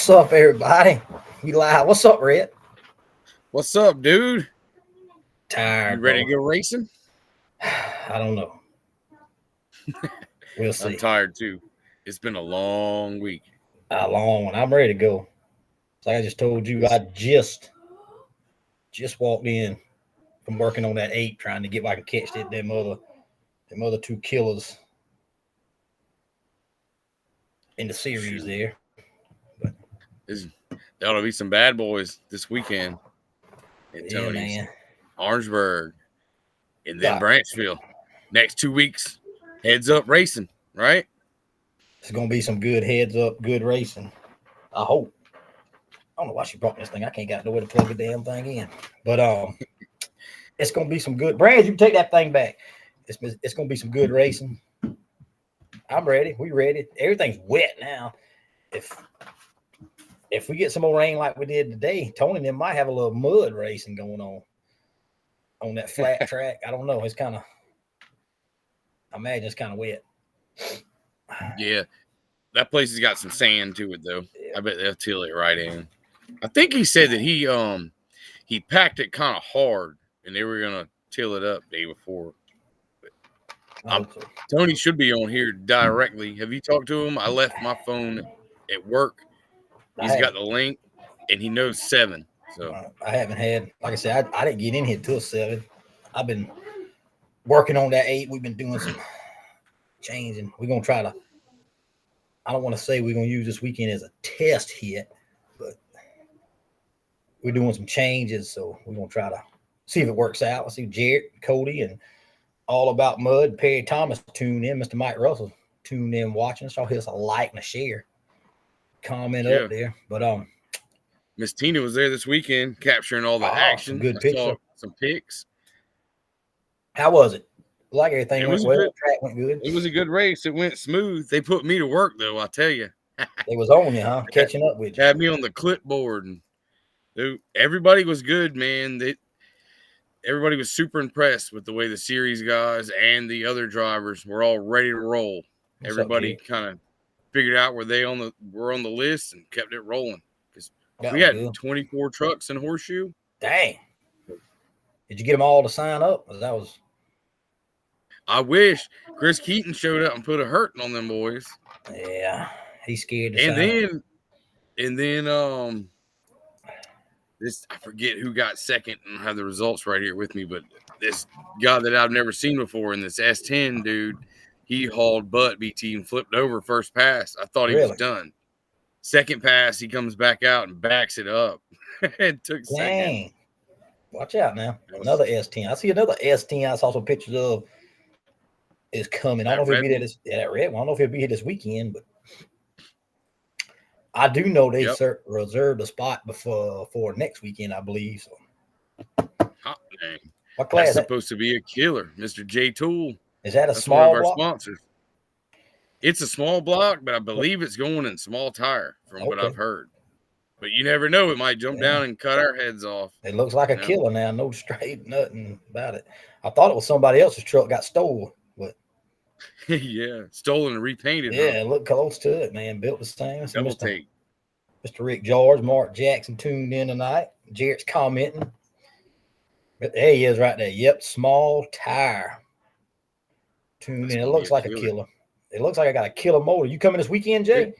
What's up, everybody? We live. What's up, Red? What's up, dude? Tired, You ready bro. to go racing? I don't know. We'll see. I'm tired too. It's been a long week. How long? I'm ready to go. Like I just told you, I just walked in from working on that 8, trying to get back and catch them other 2 killers in the series. Shoot. There. There ought to be some bad boys this weekend at Yeah, Tony's, man. Orangeburg, and then God. Branchville. Next 2 weeks, heads up racing, right? It's gonna be some good heads up, good racing. I hope. I don't know why she brought this thing. I can't got nowhere to plug the damn thing in. But it's gonna be some good. Brad, you can take that thing back. It's gonna be some good racing. I'm ready. We ready. Everything's wet now. If we get some more rain like we did today, Tony and them might have a little mud racing going on that flat track. I don't know. It's kind of. I imagine it's kind of wet. Yeah, that place has got some sand to it though. Yeah. I bet they'll till it right in. I think he said that he packed it kind of hard, and they were gonna till it up day before. Tony should be on here directly. Have you talked to him? I left my phone at work. He's got the link, and he knows 7. So I haven't had, like I said, I didn't get in here till 7. I've been working on that 8. We've been doing some changing. We're gonna try to. I don't want to say we're gonna use this weekend as a test hit, but we're doing some changes, so we're gonna try to see if it works out. I see Jarrett, Cody, and All About Mud, Perry Thomas tuned in. Mr. Mike Russell tuned in watching. So here's a like and a share. Comment up there. But Miss Tina was there this weekend capturing all the action. Good picture. Some pics. How was it? Like everything went well. The track went good. It was a good race. It went smooth. They put me to work though, I tell you. They was on you, huh? Catching up with you. Had me on the clipboard, and dude, everybody was good, man. Everybody was super impressed with the way the series guys and the other drivers were all ready to roll. Everybody kind of figured out where they were on the list and kept it rolling. Because we had 24 trucks in Horseshoe. Dang. Did you get them all to sign up? I wish Chris Keaton showed up and put a hurting on them boys. Yeah, he's scared to sign up. And then this, I forget who got second, and I have the results right here with me, but this guy that I've never seen before in this S10 dude, he hauled butt, BT, and flipped over first pass. I thought he was done. Second pass, he comes back out and backs it up and took second. Watch out now. Another S10. I see another S10 I saw some pictures of is coming. I don't know if he'll be there that red one. I don't know if he'll be here this weekend, but I do know they reserved a spot for next weekend, I believe. So. Hot dang. What class? That's supposed to be a killer, Mr. J Tool. Is that a small one of block? our sponsors? It's a small block, but I believe it's going in small tire from what I've heard. But you never know. It might jump down and cut our heads off. It looks like a killer now. No straight, nothing about it. I thought it was somebody else's truck got stolen, but yeah, stolen and repainted. Yeah, look close to it, man. Built the same. So Double take. Mr. Rick George, Mark Jackson tuned in tonight. Jarrett's commenting. There he is right there. Yep, small tire. Tuned in. It looks like a killer. It looks like I got a killer motor. You coming this weekend, Jay?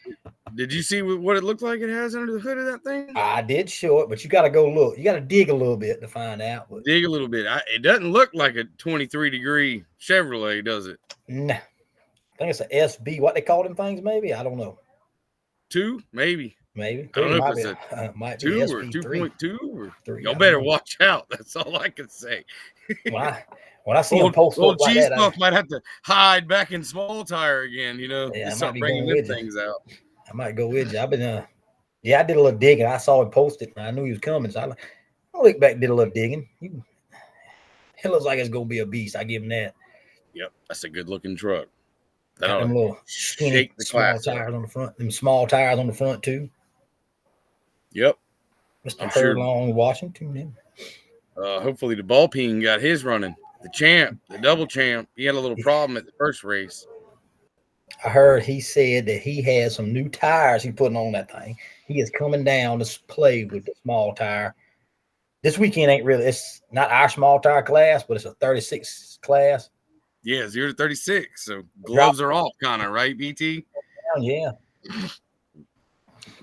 Did you see what it looked like it has under the hood of that thing? I did show it, but you got to go look. You got to dig a little bit to find out. But dig a little bit. It doesn't look like a 23-degree Chevrolet, does it? Nah. I think it's an SB. What they call them things, maybe? I don't know. 2, maybe. Maybe. I don't know if it's a might 2 be or 2.2 or 3. Y'all better watch out. That's all I can say. When I see them post old like cheese that, puff might have to hide back in small tire again. You know, start bringing them things out. I might go with you. I've been, I did a little digging. I saw him post it, and I knew he was coming. So I looked back, and did a little digging. It looks like it's gonna be a beast. I give him that. Yep, that's a good looking truck. Got them little skinny small tires on the front. Them small tires on the front too. Yep. Mr. Furlong Washington. Hopefully the ball peen got his running. The champ, the double champ, he had a little problem at the first race. I heard he said that he has some new tires he's putting on that thing. He is coming down to play with the small tire. This weekend ain't really, it's not our small tire class, but it's a 36 class. Yeah, 0 to 36. So gloves are off, kind of, right, BT? Yeah.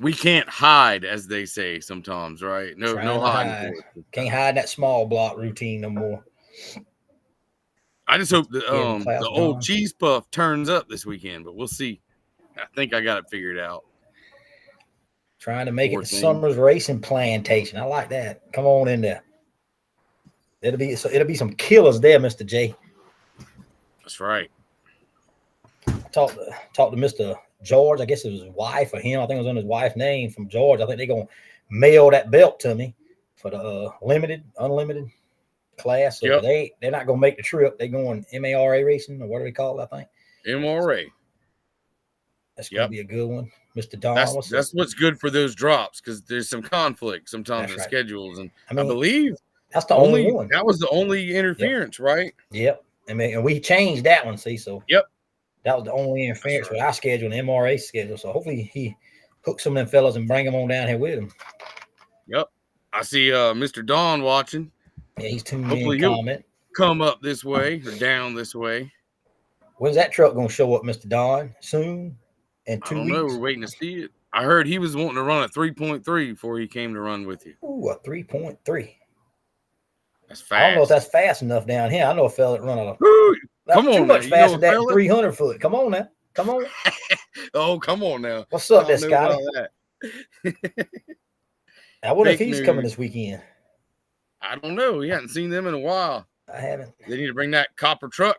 We can't hide, as they say sometimes, right? No hiding. Can't hide that small block routine no more. I just hope the old cheese puff turns up this weekend, but we'll see. I think I got it figured out. Trying to make it the Summers Racing Plantation. I like that. Come on in there. It'll be some killers there, Mr. J. That's right. Talked to Mr. George. I guess it was his wife or him. I think it was on his wife's name from George. I think they're gonna mail that belt to me for the unlimited class. So yep. They're not gonna make the trip. They're going MARA racing or what do they call it? I think MRA. That's gonna be a good one, Mr. Don. That's what's good for those drops because there's some conflict sometimes in schedules, and I believe that's the only one. That was the only interference, right? Yep. And we changed that one. See, so yep. That was the only interference with our schedule and MRA schedule. So hopefully he hooks some of them fellas and bring them on down here with him. Yep. I see Mr. Don watching. Yeah, he's tuned in. Comment. Come up this way or down this way. When's that truck going to show up, Mr. Don? Soon? In 2 weeks? I don't know. We're waiting to see it. I heard he was wanting to run a 3.3 before he came to run with you. Ooh, a 3.3. That's fast. I don't know if that's fast enough down here. I know a fella that run a come on, too much faster than that 300 foot. Come on now. Come on. Oh, come on now. What's up, this guy? I wonder if he's coming this weekend. I don't know. We hadn't seen them in a while. I haven't. They need to bring that copper truck,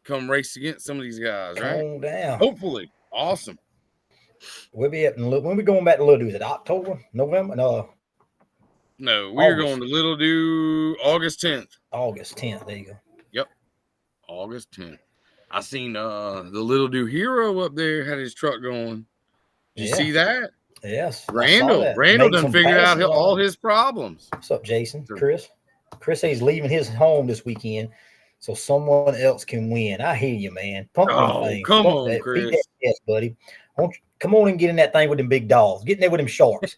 come race against some of these guys, right? Come on down. Hopefully. Awesome. We'll be at when we going back to Little Dew? Is it October, November? No, we're going to Little Dew August 10th. August 10th. There you go. Yep. August 10th. I seen the Little Dew Hero up there had his truck going. Did you see that? Yes. Randall done figured out all his problems. What's up, Jason? Chris says he's leaving his home this weekend so someone else can win. I hear you, man. Come on, Chris. Beat that yes, buddy. Come on and get in that thing with them big dogs. Get in there with them sharks.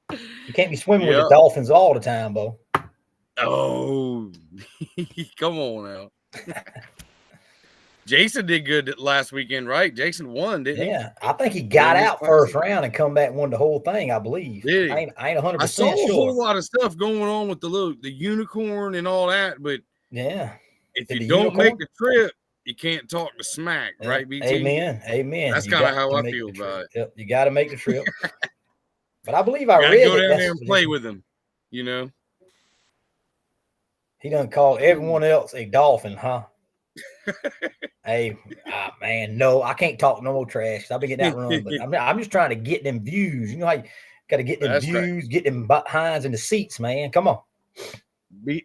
You can't be swimming with the dolphins all the time, Bo. Oh, come on now. Jason did good last weekend, right? Jason won, didn't he? Yeah, I think he got out first round and come back and won the whole thing, I believe. Did he? I ain't 100% sure. I saw a whole lot of stuff going on with the unicorn and all that, but yeah, if you don't make the trip, you can't talk the smack, right, BT? Amen. That's kind of how I feel about it. Yep, you got to make the trip. But I believe I read go down there and play with him, you know. He done called everyone else a dolphin, huh? Hey, man, no, I can't talk no more trash. I've been getting that run, but I'm just trying to get them views. You know how you got to get them views, get them behinds in the seats, man. Come on.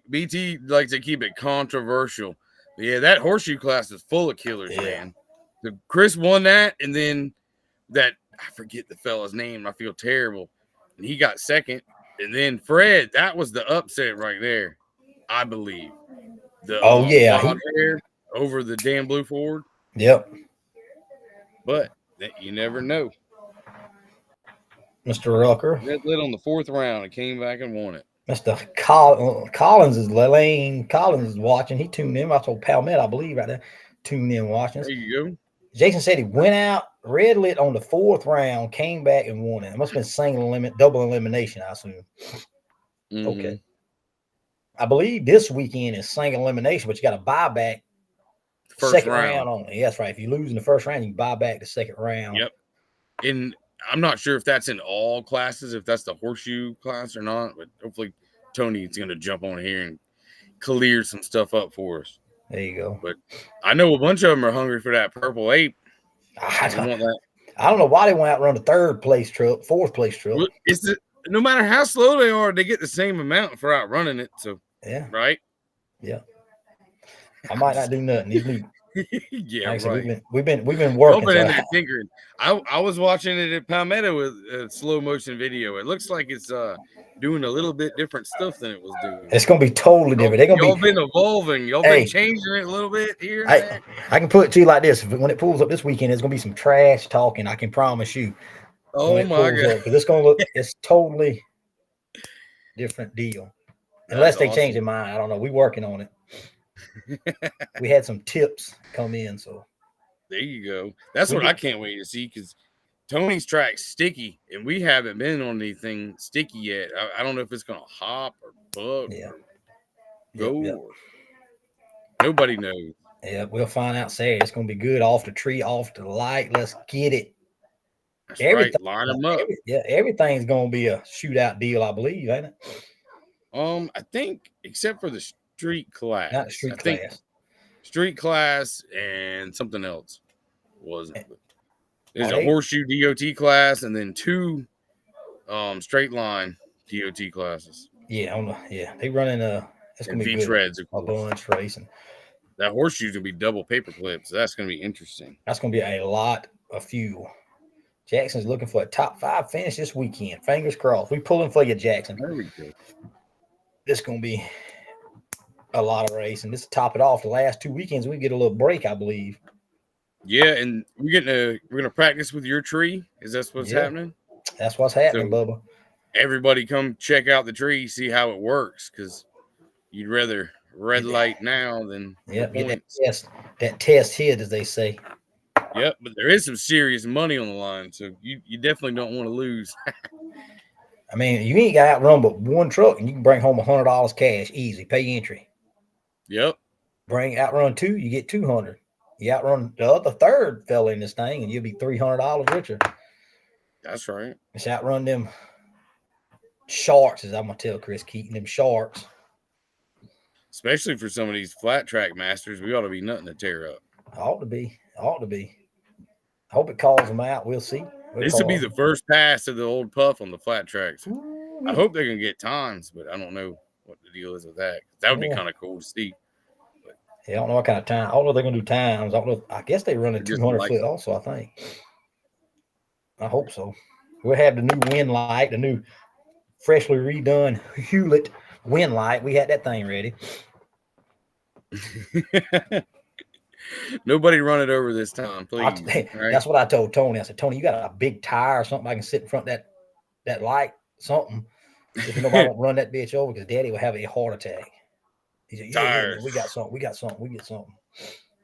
BT likes to keep it controversial. But yeah, that horseshoe class is full of killers, man. Chris won that, and then that I forget the fella's name. I feel terrible. And he got second. And then Fred, that was the upset right there, I believe. Hair over the damn Blue Ford. Yep. But you never know. Mr. Rucker. Red lit on the fourth round and came back and won it. Mr. Collins is watching. He tuned in. I told Palmet, I believe, right there. Tuned in watching. There you go. Jason said he went out, red lit on the fourth round, came back and won it. It must have been double elimination, I assume. Mm-hmm. Okay. I believe this weekend is single elimination, but you got to buy back second round only. That's right. If you lose in the first round, you buy back the second round. Yep. And I'm not sure if that's in all classes, if that's the horseshoe class or not, but hopefully Tony's going to jump on here and clear some stuff up for us. There you go. But I know a bunch of them are hungry for that purple ape. I don't know why they went out and run the fourth place truck. No matter how slow they are, they get the same amount for outrunning it. So yeah, right. Yeah. I might not do nothing. Yeah, Like I said, right. we've been Y'all working. been So in there tinkering. I was watching it at Palmetto with a slow motion video. It looks like it's doing a little bit different stuff than it was doing. it's gonna be totally different. They're gonna Y'all be. been evolving. Y'all been Hey, changing it a little bit here and I there. I can put it to you like this: when it pulls up this weekend, there's gonna be some trash talking. I can promise you when Oh it my pulls god, up because it's gonna look. It's totally different deal. that's Unless they change awesome. their mind, I don't know. We working on it. We had some tips come in, so There you go. That's we what I get. can't wait to see because Tony's track's sticky, and we haven't been on anything sticky yet. I don't know if it's gonna hop or buck Yeah, or yep, go yep, or nobody knows. yeah. We'll find out. Saturday. It's gonna be good. Off the tree, off the light. Let's get it. That's right. Everything. Line them up. Everything's gonna be a shootout deal, I believe, ain't it? I think except for the street Not the class, I street think class. street class and something else wasn't. Eh, There's Are a they? horseshoe DOT class and then two straight line DOT classes Yeah, yeah. They running it's and gonna be V good. treads, of A course. bunch racing. That horseshoe's gonna be double paper clips. So that's gonna be interesting. That's gonna be a lot of fuel. Jackson's looking for a top 5 finish this weekend. Fingers crossed. We pulling for you, Jackson. There we go. This gonna be a lot of racing. This to top it off. The last 2 weekends we get a little break, I believe. Yeah, and we're gonna practice with your tree. Is that what's Yeah, happening? that's what's happening, So Bubba. everybody come check out the tree, see how it works, because you'd rather red light now than for Yep, get points. that test hit, as they say. Yep, but there is some serious money on the line, so you definitely don't want to lose. I mean, you ain't got to outrun but one truck, and you can bring home $100 cash easy. Pay entry. Yep, Bring outrun 2, you get 200. You outrun the other third fella in this thing, and you'll be $300 richer. that's right. Just outrun them sharks, as I'm gonna tell Chris Keaton, them sharks. Especially for some of these flat track masters, we ought to be nothing to tear up. Ought to be. Ought to be. I hope it calls them out. We'll see. This will be the first pass of the old puff on the flat tracks. I hope they're gonna get times, but I don't know what the deal is with that. That would be kind of cool to see. Yeah, I don't know what kind of time. I don't know if they're gonna do times. I don't know. I guess they run a 200-foot also. I think. I hope so. We'll have the new wind light, the new freshly redone Hewlett wind light. We had that thing ready. Nobody run it over this time, please. Right? That's what I told Tony. I said, Tony, you got a big tire or something I can sit in front of that light, something. If nobody won't run that bitch over because Daddy will have a heart attack. He said, yeah, man, we got something. We get something.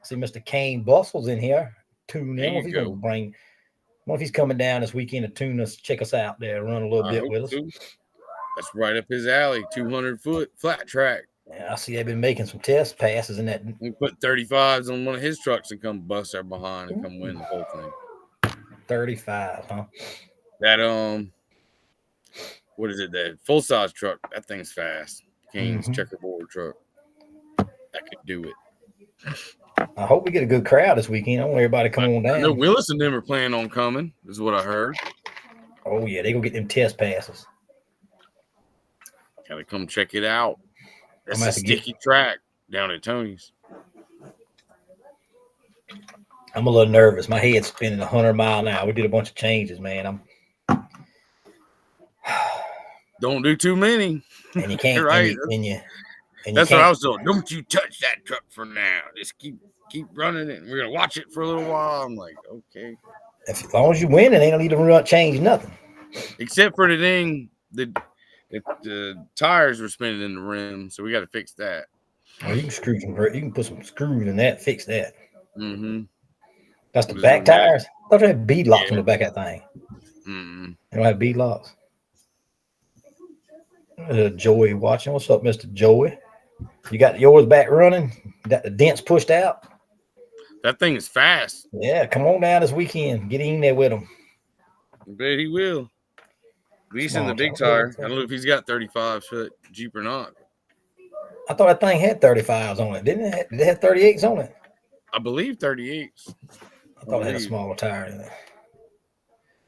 See, Mr. Kane Bustle's in here. Tune in. If he's gonna bring. What if he's coming down this weekend to tune us, check us out there, run a little bit with us? So. That's right up his alley. 200-foot flat track. Yeah, I see they've been making some test passes in that. We put 35s on one of his trucks and come bust our behind and come win the whole thing. 35, huh? That what is it? That full size truck. That thing's fast. Kane's checkerboard truck. That could do it. I hope we get a good crowd this weekend. I want everybody to come on down. I know Willis and them are planning on coming, is what I heard. Oh, yeah. They go get them test passes. Gotta come check it out. That's a sticky track down at Tony's. I'm a little nervous. My head's spinning 100 miles an hour. We did a bunch of changes, man. Don't do too many. And you can't. Right. That's what I was doing. Don't you touch that truck for now. Just keep running it. We're gonna watch it for a little while. I'm like, okay. As long as you win, it ain't gonna need to change nothing. Except for the thing, the tires were spinning in the rim, so we got to fix that. Oh, you can put some screws in that, fix that. Mm-hmm. That's the back tires. I thought they had bead locks on the back of that thing. Mm-hmm. They don't have bead locks. Joey watching. What's up, Mr. Joey? You got yours back running? You got the dents pushed out? That thing is fast. Yeah, come on down this weekend. Get in there with him. I bet he will. At least in the big tire. I don't know if he's got 35-foot Jeep or not. I thought that thing had 35s on it, didn't it? Did it have 38s on it? I believe 38s. I thought it had a smaller tire in it.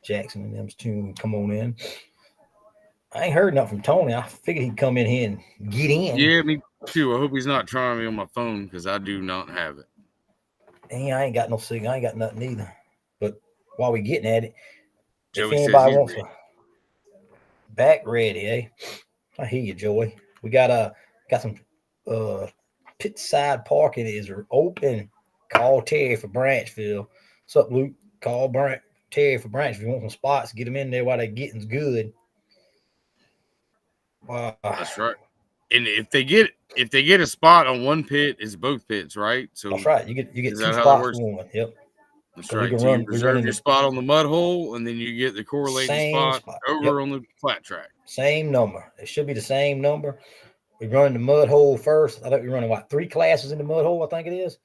Jackson and them's two come on in. I ain't heard nothing from Tony. I figured he'd come in here and get in. Yeah, me too. I hope he's not trying me on my phone because I do not have it. And I ain't got no signal. I ain't got nothing either. But while we getting at it, if Joey says anybody he's wants ready. a back ready, eh? I hear you, Joey. We got some pit side parking is open. Call Terry for Branchville. What's up, Luke? Call Terry for Branchville. You want some spots? Get them in there while they're getting good. That's right. And if they get a spot on one pit, it's both pits, right? So That's right. You get is 2 that how that spots works? for one. Yep. That's Because we right. can So you run. We reserve running your the spot on the mud hole, and then you get the correlating same spot spot. over Yep. on the flat track. Same number. It should be the same number. We running the mud hole first. I think we're running 3 classes in the mud hole. I think it is.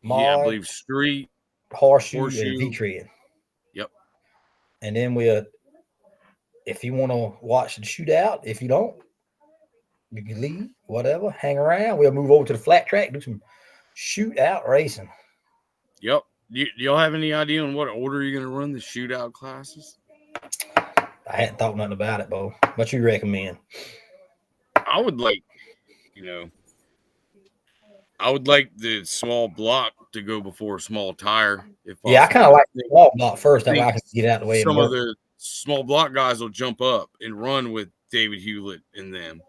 Yeah, I Mod, believe street, horseshoe, and V horseshoe. tread. Yep. And then if you want to watch the shootout, if you don't, you can leave, whatever, hang around. We'll move over to the flat track, do some shootout racing. Yep. Do y'all have any idea on what order you're going to run the shootout classes? I hadn't thought nothing about it, Bo. What you recommend? I would like the small block to go before small tire, if possible. Yeah, I kind of like the small block first. That way I can get out of the way. Some of the small block guys will jump up and run with David Hewlett and them.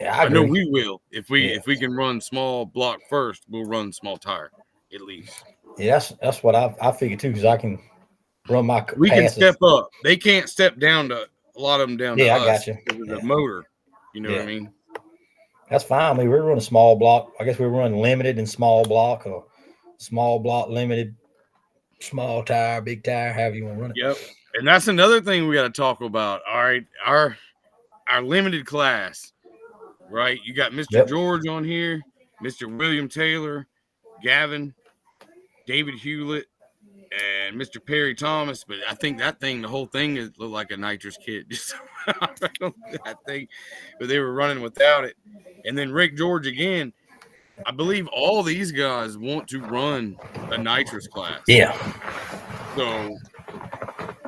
Yeah, I know we will. If we can run small block first, we'll run small tire at least. Yeah, that's what I figured too, because I can run my passes. We can step up. They can't step down to a lot of them down to us. I got you. The motor. You know what I mean? That's fine. I mean, we're running small block. I guess we're running limited and small block, or small block, limited, small tire, big tire, however you want to run it. Yep. And that's another thing we got to talk about. All right. Our limited class, right? You got Mr. George on here, Mr. William Taylor, Gavin, David Hewlett, and Mr. Perry Thomas. But I think the whole thing looked like a nitrous kit. Just I think, but they were running without it. And then Rick George again. I believe all these guys want to run a nitrous class. Yeah. So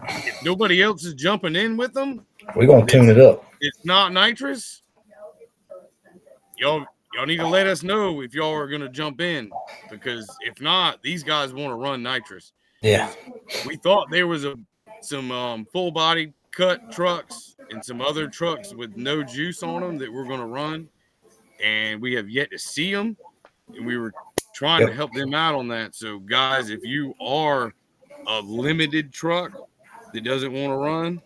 if nobody else is jumping in with them, we're gonna tune it up. It's not nitrous. Y'all need to let us know if y'all are gonna jump in, because if not, these guys want to run nitrous. Yeah. We thought there was some full body cut trucks and some other trucks with no juice on them that we're gonna run, and we have yet to see them. And we were trying to help them out on that. So guys, if you are a limited truck that doesn't want to run,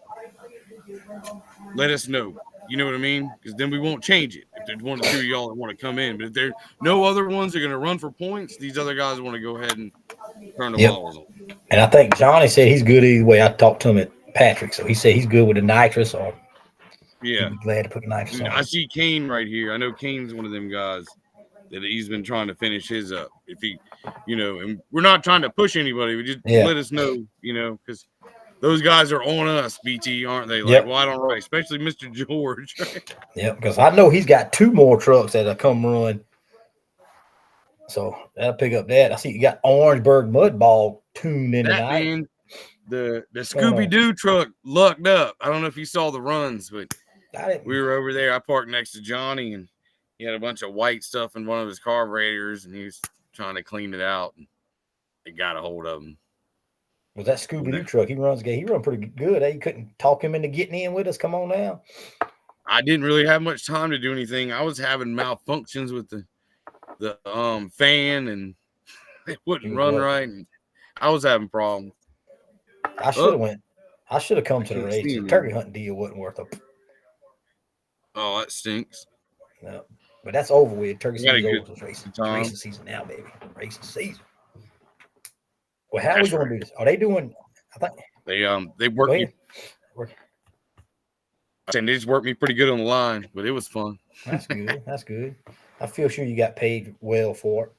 let us know. You know what I mean? Because then we won't change it. If there's 1 or 2 of y'all that want to come in, but if there's no other ones that are going to run for points, these other guys want to go ahead and turn the balls on. And I think Johnny said he's good either way. I talked to him at Patrick, so he said he's good with the nitrous, or he'd be glad to put the nitrous on. I see Kane right here. I know Kane's one of them guys that he's been trying to finish his up. If he, and we're not trying to push anybody. We just let us know, because those guys are on us, BT, aren't they? Like, why don't I? Especially Mr. George. Yep, because I know he's got 2 more trucks that'll come run. So that'll pick up that. I see you got Orangeburg Mud Ball tuned in tonight. Man, the Scooby-Doo truck lucked up. I don't know if you saw the runs, but we were over there. I parked next to Johnny, and he had a bunch of white stuff in one of his carburetors, and he was trying to clean it out, and they got a hold of him. Was that Scooby-Doo truck? He runs pretty good. You couldn't talk him into getting in with us. Come on now. I didn't really have much time to do anything. I was having malfunctions with the fan, and it wouldn't run right, and I was having problems. I should have went. I should have come to the race. The turkey hunting deal wasn't worth it. Oh, that stinks. No, but that's over with. Turkey season over. Racing season now, baby. Racing season. Well, how are we going to do this? Are they doing? I think they work me. And they just worked me pretty good on the line, but it was fun. That's good. That's good. I feel sure you got paid well for it.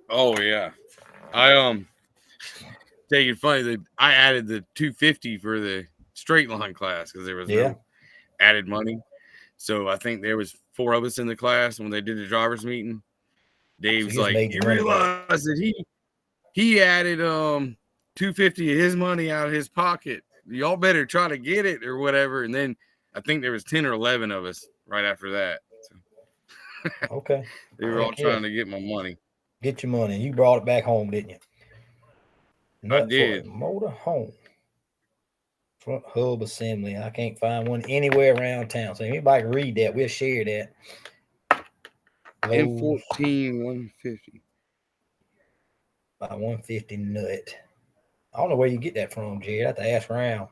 Oh yeah, I take it funny that I added the 250 for the straight line class because there was no added money. So I think there was 4 of us in the class when they did the drivers meeting. Dave's like, you realize that he added 250 of his money out of his pocket. Y'all better try to get it or whatever. And then I think there was 10 or 11 of us right after that. Okay. They were all trying to get my money. Get your money. You brought it back home, didn't you? I Nut for a did. motor home. Front hub assembly. I can't find one anywhere around town. So if anybody can read that, we'll share that. Lowe's M14 150. by 150 nut. I don't know where you get that from, Jared. I have to ask around.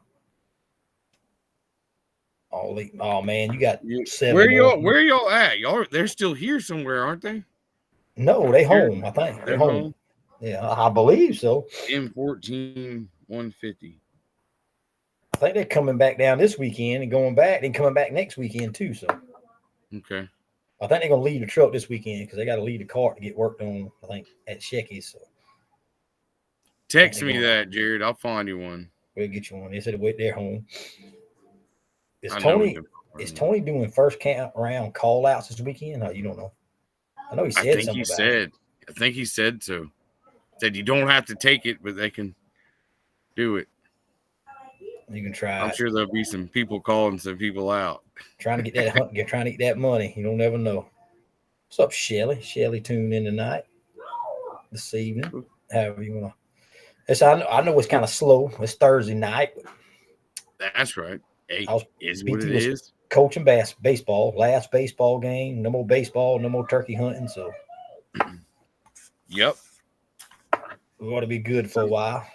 Oh man, you got 7 Where more. y'all at? They're still here somewhere, aren't they? No, they home. I think They're home. Yeah, I believe so. M14 150. I think they're coming back down this weekend and going back, then coming back next weekend too. So Okay. I think they're gonna leave the truck this weekend because they got to leave the cart to get worked on. I think at Shecky's. So text me that, Jared. I'll find you one. We'll get you one. They said they're home. Is Is Tony doing first count round call outs this weekend? No, you don't know. I know he said something about it. I think he said so. Said you don't have to take it, but they can do it. You can try. I'm sure there'll be some people calling some people out. Trying to get that money. You don't ever know. What's up, Shelly? Shelly tuned in tonight, this evening. However you want to. I know it's kind of slow. It's Thursday night. That's right. Hey, is BT what it is. Coaching baseball. Last baseball game. No more baseball. No more turkey hunting. So. Yep. We ought to be good for a while.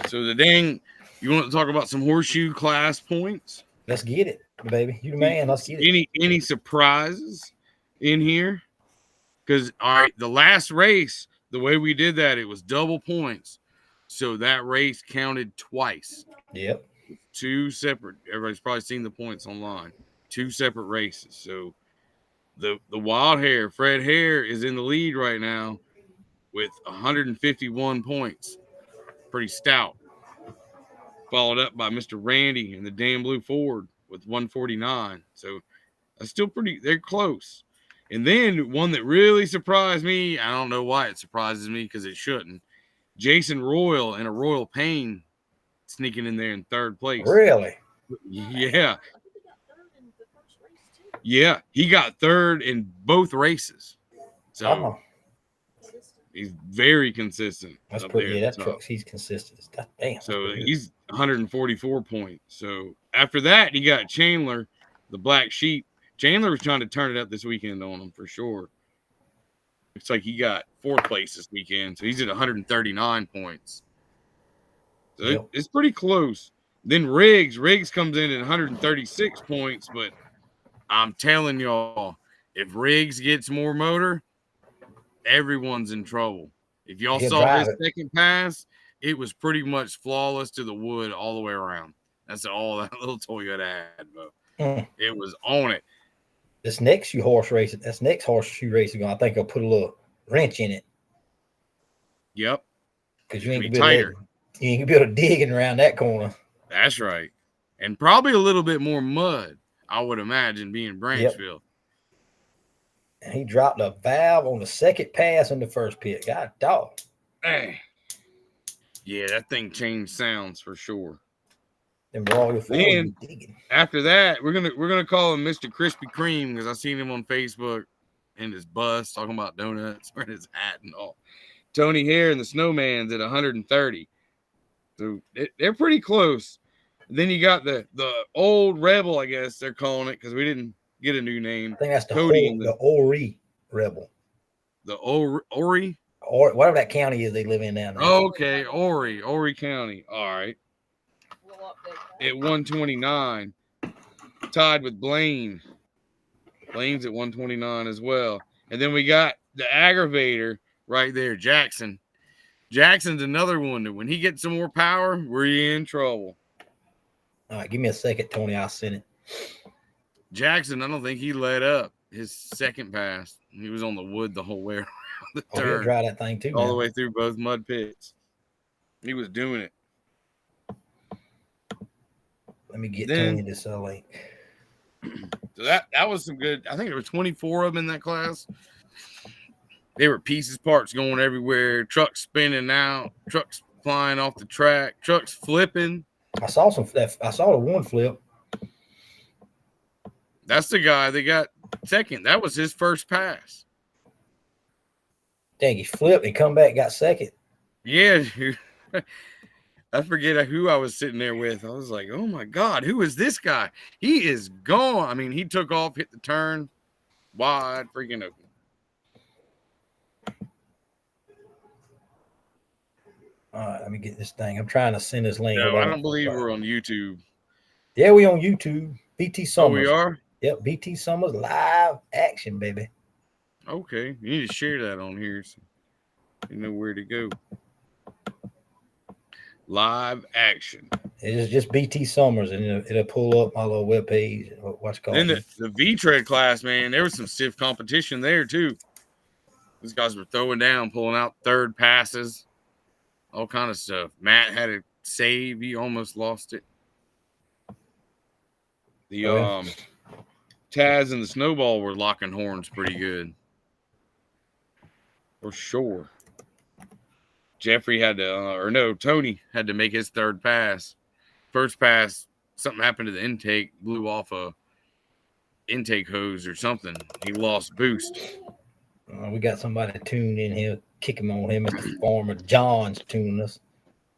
So you want to talk about some horseshoe class points? Let's get it, baby. You the man. Let's get it. Any surprises in here? Because all right, the last race, the way we did that, it was double points. So that race counted twice. Yep. 2 separate. Everybody's probably seen the points online. 2 separate races. So the wild hair, Fred Hare, is in the lead right now with 151 points. Pretty stout. Followed up by Mr. Randy and the Dan Blue Ford with 149. So that's still they're close. And then one that really surprised me, I don't know why it surprises me because it shouldn't. Jason Royal and a Royal Pain sneaking in there in 3rd place. Really? Yeah. Yeah, he got 3rd in both races. So he's very consistent. That's pretty. Yeah, that truck. He's consistent. Damn. So he's 144 points. So after that, he got Chandler, the Black Sheep. Chandler was trying to turn it up this weekend on him for sure. Looks like he got 4th place this weekend. So he's at 139 points. So it's pretty close. Then Riggs comes in at 136 points, but I'm telling y'all, if Riggs gets more motor, everyone's in trouble. If y'all saw his second pass, it was pretty much flawless to the wood all the way around. That's all that little Toyota had, bro. It was on it. This next horseshoe race is going. I think I'll put a little wrench in it. Yep. Because you ain't gonna be able to digging around that corner. That's right. And probably a little bit more mud, I would imagine, being Branchville. Yep. And he dropped a valve on the second pass in the first pit. God dog. Hey. Yeah, that thing changed sounds for sure. And after that, we're gonna call him Mr. Krispy Kreme because I seen him on Facebook in his bus talking about donuts, wearing his hat and all. Tony Hare and the Snowman's at 130. So they're pretty close. Then you got the old Rebel, I guess they're calling it because we didn't get a new name. I think that's the Ori Rebel. The Ori? Or whatever that county is they live in down there. Okay, Ori County. All right. At 129, tied with Blaine. Blaine's at 129 as well. And then we got the aggravator right there, Jackson. Jackson's another one that when he gets some more power, we're in trouble. All right, give me a second, Tony. I'll send it. Jackson, I don't think he let up his second pass. He was on the wood the whole way around the turn. He'll try that thing too. All the way through both mud pits. He was doing it. Let me get Tony this link. So that was some good. I think there were 24 of them in that class. They were pieces, parts going everywhere. Trucks spinning out. Trucks flying off the track. Trucks flipping. I saw the one flip. That's the guy that got second. That was his first pass. Dang, he flipped and come back, got second. Yeah, dude. I forget who I was sitting there with. I was like, oh my God, who is this guy? He is gone. I mean, he took off, hit the turn, wide freaking open. All right, let me get this thing. I'm trying to send this link. No, I don't believe we're on YouTube. Yeah, we on YouTube. BT Summers. Oh, we are? Yep, BT Summers live action, baby. Okay, you need to share that on here so you know where to go. Live action. It's just BT Summers, and it'll pull up my little webpage. What's called? Then the V-Tread class, man, there was some stiff competition there, too. These guys were throwing down, pulling out third passes, all kind of stuff. Matt had a save. He almost lost it. The Taz and the Snowball were locking horns pretty good. For sure. Jeffrey had to, Tony had to make his third pass. First pass, something happened to the intake, blew off a intake hose or something. He lost boost. We got somebody tuned in here, kicking on him. Mr. Farmer John's tuning us.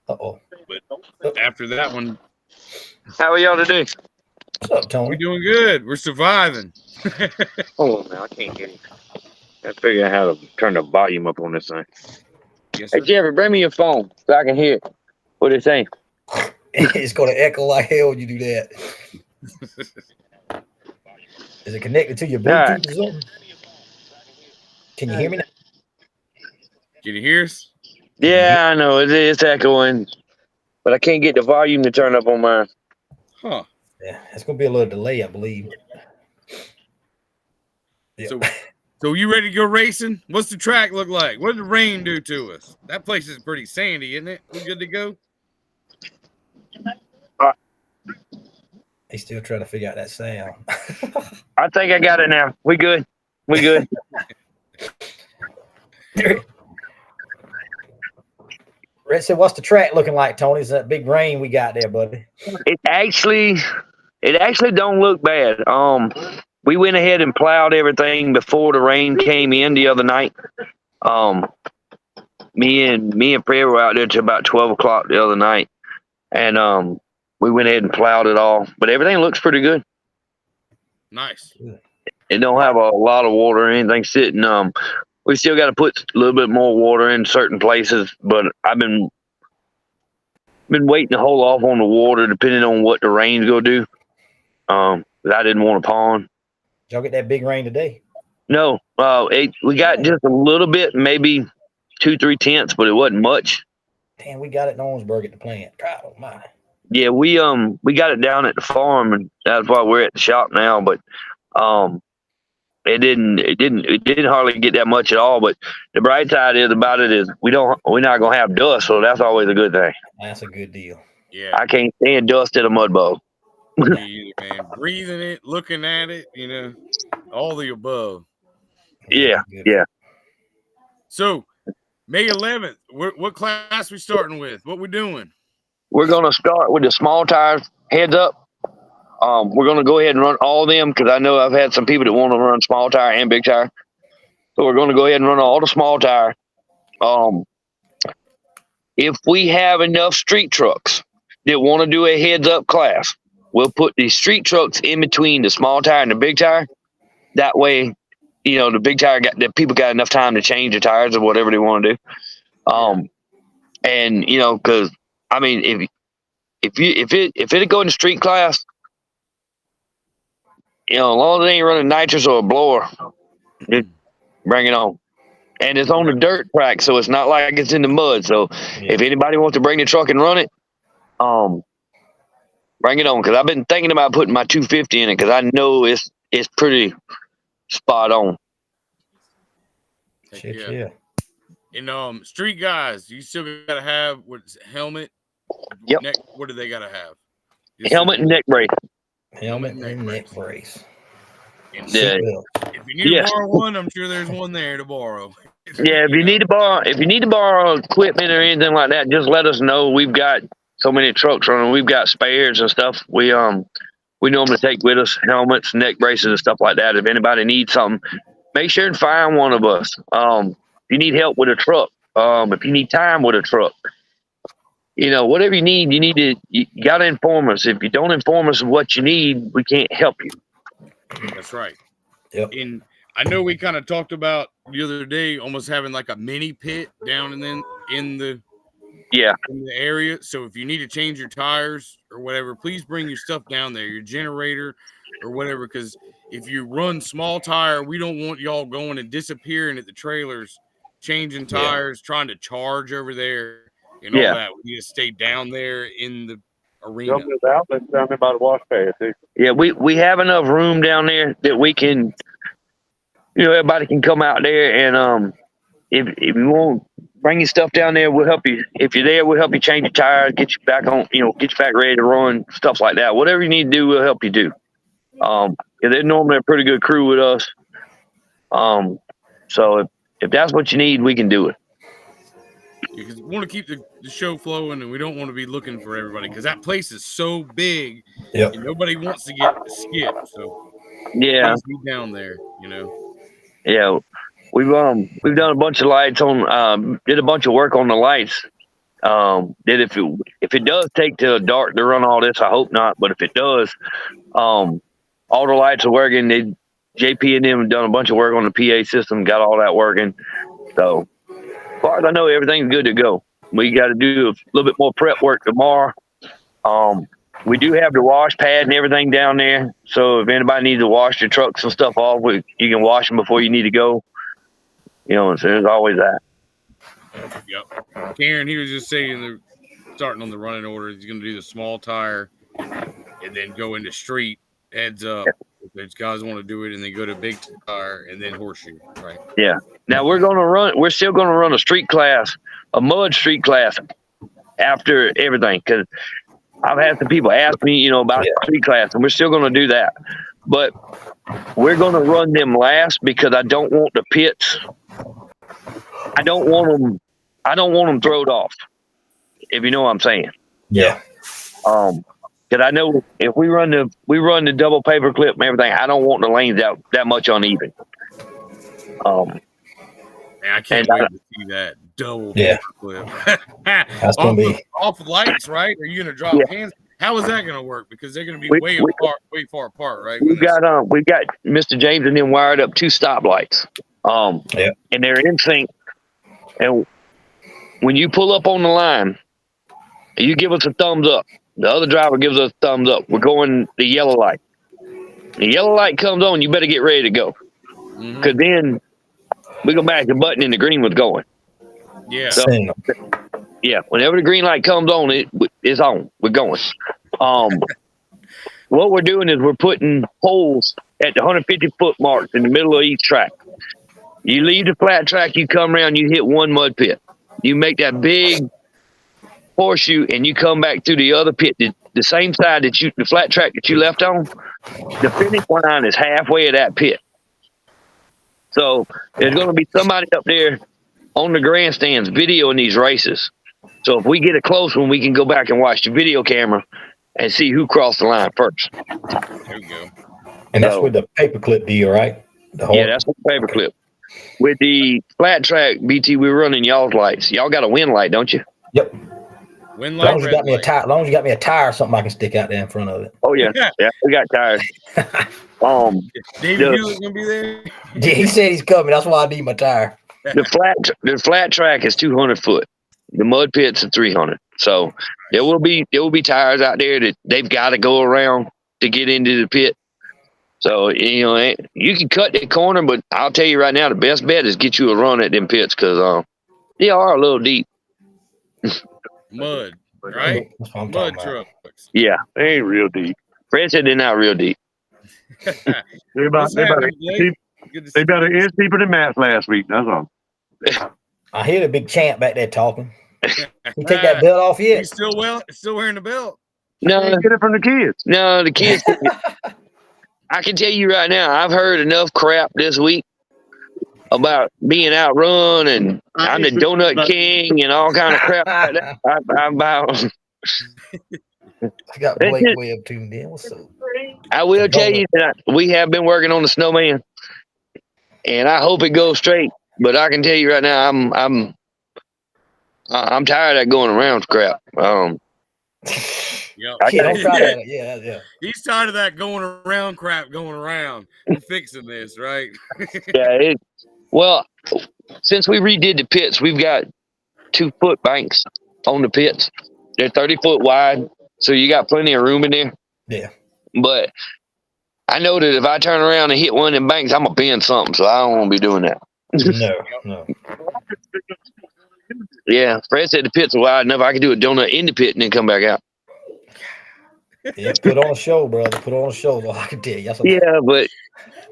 Uh-oh. But after that one. How are y'all today? What's up, Tony? We're doing good. We're surviving. Hold on, man. I can't hear you. I figure out how to turn the volume up on this thing. Yes, hey, sir. Jeffrey, bring me your phone so I can hear it. What it say? It's going to echo like hell when you do that. Is it connected to your Bluetooth or something? Can you hear me now? Can you hear us? Yeah, I know. It's echoing. But I can't get the volume to turn up on mine. Huh. Yeah, it's going to be a little delay, I believe. Yep. So you ready to go racing? What's the track look like? What did the rain do to us? That place is pretty sandy, isn't it? We good to go? He's still trying to figure out that sound. I think I got it now. We good. We good. Red said, "What's the track looking like, Tony? Is that big rain we got there, buddy?" It actually don't look bad. We went ahead and plowed everything before the rain came in the other night. Me and Fred were out there till about 12 o'clock the other night, and we went ahead and plowed it all. But everything looks pretty good. Nice. It don't have a lot of water or anything sitting. We still got to put a little bit more water in certain places, but I've been waiting to hold off on the water depending on what the rain's gonna do. I didn't want to pond. Did y'all get that big rain today? No, we got just a little bit, maybe 2-3 tenths, but it wasn't much. Damn, we got it in Orangeburg at the plant. God almighty. Yeah, we got it down at the farm, and that's why we're at the shop now. But it didn't hardly get that much at all. But the bright side about it is we're not gonna have dust, so that's always a good thing. That's a good deal. Yeah. I can't stand dust at a mud bowl. Me either, man. Breathing it, looking at it, all the above. Yeah. So, May 11th, what class we starting with? What we doing? We're gonna start with the small tires, heads up. We're gonna go ahead and run all of them because I know I've had some people that want to run small tire and big tire. So we're gonna go ahead and run all the small tire. If we have enough street trucks that want to do a heads up class, we'll put the street trucks in between the small tire and the big tire. That way, the big tire the people got enough time to change the tires or whatever they want to do. And because I mean, if it go in the street class, as long as they ain't running nitrous or a blower, just bring it on. And it's on the dirt track, so it's not like it's in the mud. So if anybody wants to bring the truck and run it, bring it on. Because I've been thinking about putting my 250 in it because I know it's pretty spot on. Heck Shit, yeah. And street guys, you still gotta have helmet. Yep. What do they gotta have? Helmet and neck brace. Helmet and neck brace. And Yeah. if you need to borrow one, I'm sure there's one there to borrow. Yeah, if you need to borrow equipment or anything like that, just let us know. We've got so many trucks running. We've got spares and stuff. We we normally take with us helmets, neck braces, and stuff like that. If anybody needs something, make sure and find one of us. If you need help with a truck, if you need time with a truck, whatever you got to inform us. If you don't inform us of what you need, we can't help you. That's right. Yep. And I know we kind of talked about the other day almost having like a mini pit down and then in the area. So if you need to change your tires or whatever, please bring your stuff down there, your generator or whatever, because if you run small tire, we don't want y'all going and disappearing at the trailers, changing tires, trying to charge over there and all that. We need to stay down there in the arena. There's outlets down there by the wash pad too. Yeah, we have enough room down there that we can, everybody can come out there, and if you want, bring your stuff down there. We'll help you. If you're there, we'll help you change your tires, get you back on, get you back ready to run, stuff like that. Whatever you need to do, we'll help you do. They're normally a pretty good crew with us. So if that's what you need, we can do it. Because we want to keep the show flowing, and we don't want to be looking for everybody because that place is so big. Yep. And nobody wants to get skipped. So yeah, please be down there. Yeah, we've done a bunch of lights on. Did a bunch of work on the lights. If it does take till dark to run all this, I hope not. But if it does, all the lights are working. JP and them have done a bunch of work on the PA system, got all that working. So, as far as I know, everything's good to go. We got to do a little bit more prep work tomorrow. We do have the wash pad and everything down there. So if anybody needs to wash their trucks and stuff off, you can wash them before you need to go. So there's always that. Yep. Karen, he was just saying starting on the running order, he's going to do the small tire and then go into street, heads up. If those guys want to do it, and then go to big tire and then horseshoe, right? Yeah. Now we're still going to run a street class, a mud street class after everything, because I've had some people ask me, about street class, and we're still going to do that. But we're going to run them last because I don't want the pits. I don't want them thrown off, if you know what I'm saying. Yeah. Because I know if we run the double paper clip and everything, I don't want the lanes that much uneven. Man, I can't wait to see that double paper clip. That's gonna be off lights, right? Are you gonna drop hands? How is that gonna work? Because they're gonna be way far apart, right? We've got Mr. James and them wired up 2 stoplights. And they're in sync. And when you pull up on the line, you give us a thumbs up. The other driver gives us a thumbs up. We're going the yellow light. The yellow light comes on, you better get ready to go. Because then we go back to the button and the green was going. Yeah. So, whenever the green light comes on, it's on. We're going. What we're doing is we're putting holes at the 150-foot marks in the middle of each track. You leave the flat track, you come around, you hit one mud pit. You make that big horseshoe, and you come back through the other pit, the same side the flat track that you left on. The finish line is halfway of that pit. So there's going to be somebody up there on the grandstands videoing these races. So if we get a close one, we can go back and watch the video camera and see who crossed the line first. There we go. And that's with the paperclip deal, right? That's with the paperclip. With the flat track, BT, we're running y'all's lights. Y'all got a wind light, don't you? Yep. Wind As light, long as you got me a tire, as long as you got me a tire or something I can stick out there in front of it. Oh yeah, we got tires. David Hewlett's gonna be there. Yeah, he said he's coming. That's why I need my tire. The flat track is 200 foot. The mud pits are 300. So there will be tires out there that they've got to go around to get into the pit. So you can cut the corner, but I'll tell you right now, the best bet is get you a run at them pits because they are a little deep. Mud, right? That's what I'm Mud talking about. trucks. Yeah, They ain't real deep. Fred said they're not real deep. They're about an inch deeper than Matt's last week. That's all. I hear the big champ back there talking. You take that belt off yet? He's still wearing the belt. No, Get it from the kids. no, the kids. I can tell you right now, I've heard enough crap this week about being outrun and I'm the donut king and all kind of crap like that. I'm about. I got Blake Webb tuned in. What's up? I will tell you that we have been working on the snowman, and I hope it goes straight. But I can tell you right now, I'm tired of that going around crap. Yep. Yeah. He's tired of that going around crap going around. We're fixing this, right? Yeah. Well, since we redid the pits, we've got 2-foot banks on the pits. They're 30 foot wide, so you got plenty of room in there. Yeah. But I know that if I turn around and hit one of them banks, I'm gonna bend something. So I don't want to be doing that. No. Yeah, Fred said the pits are wide enough. I could do a donut in the pit and then come back out. Yeah, put on a show, brother. Put on a show, though. I can tell you. Yeah, but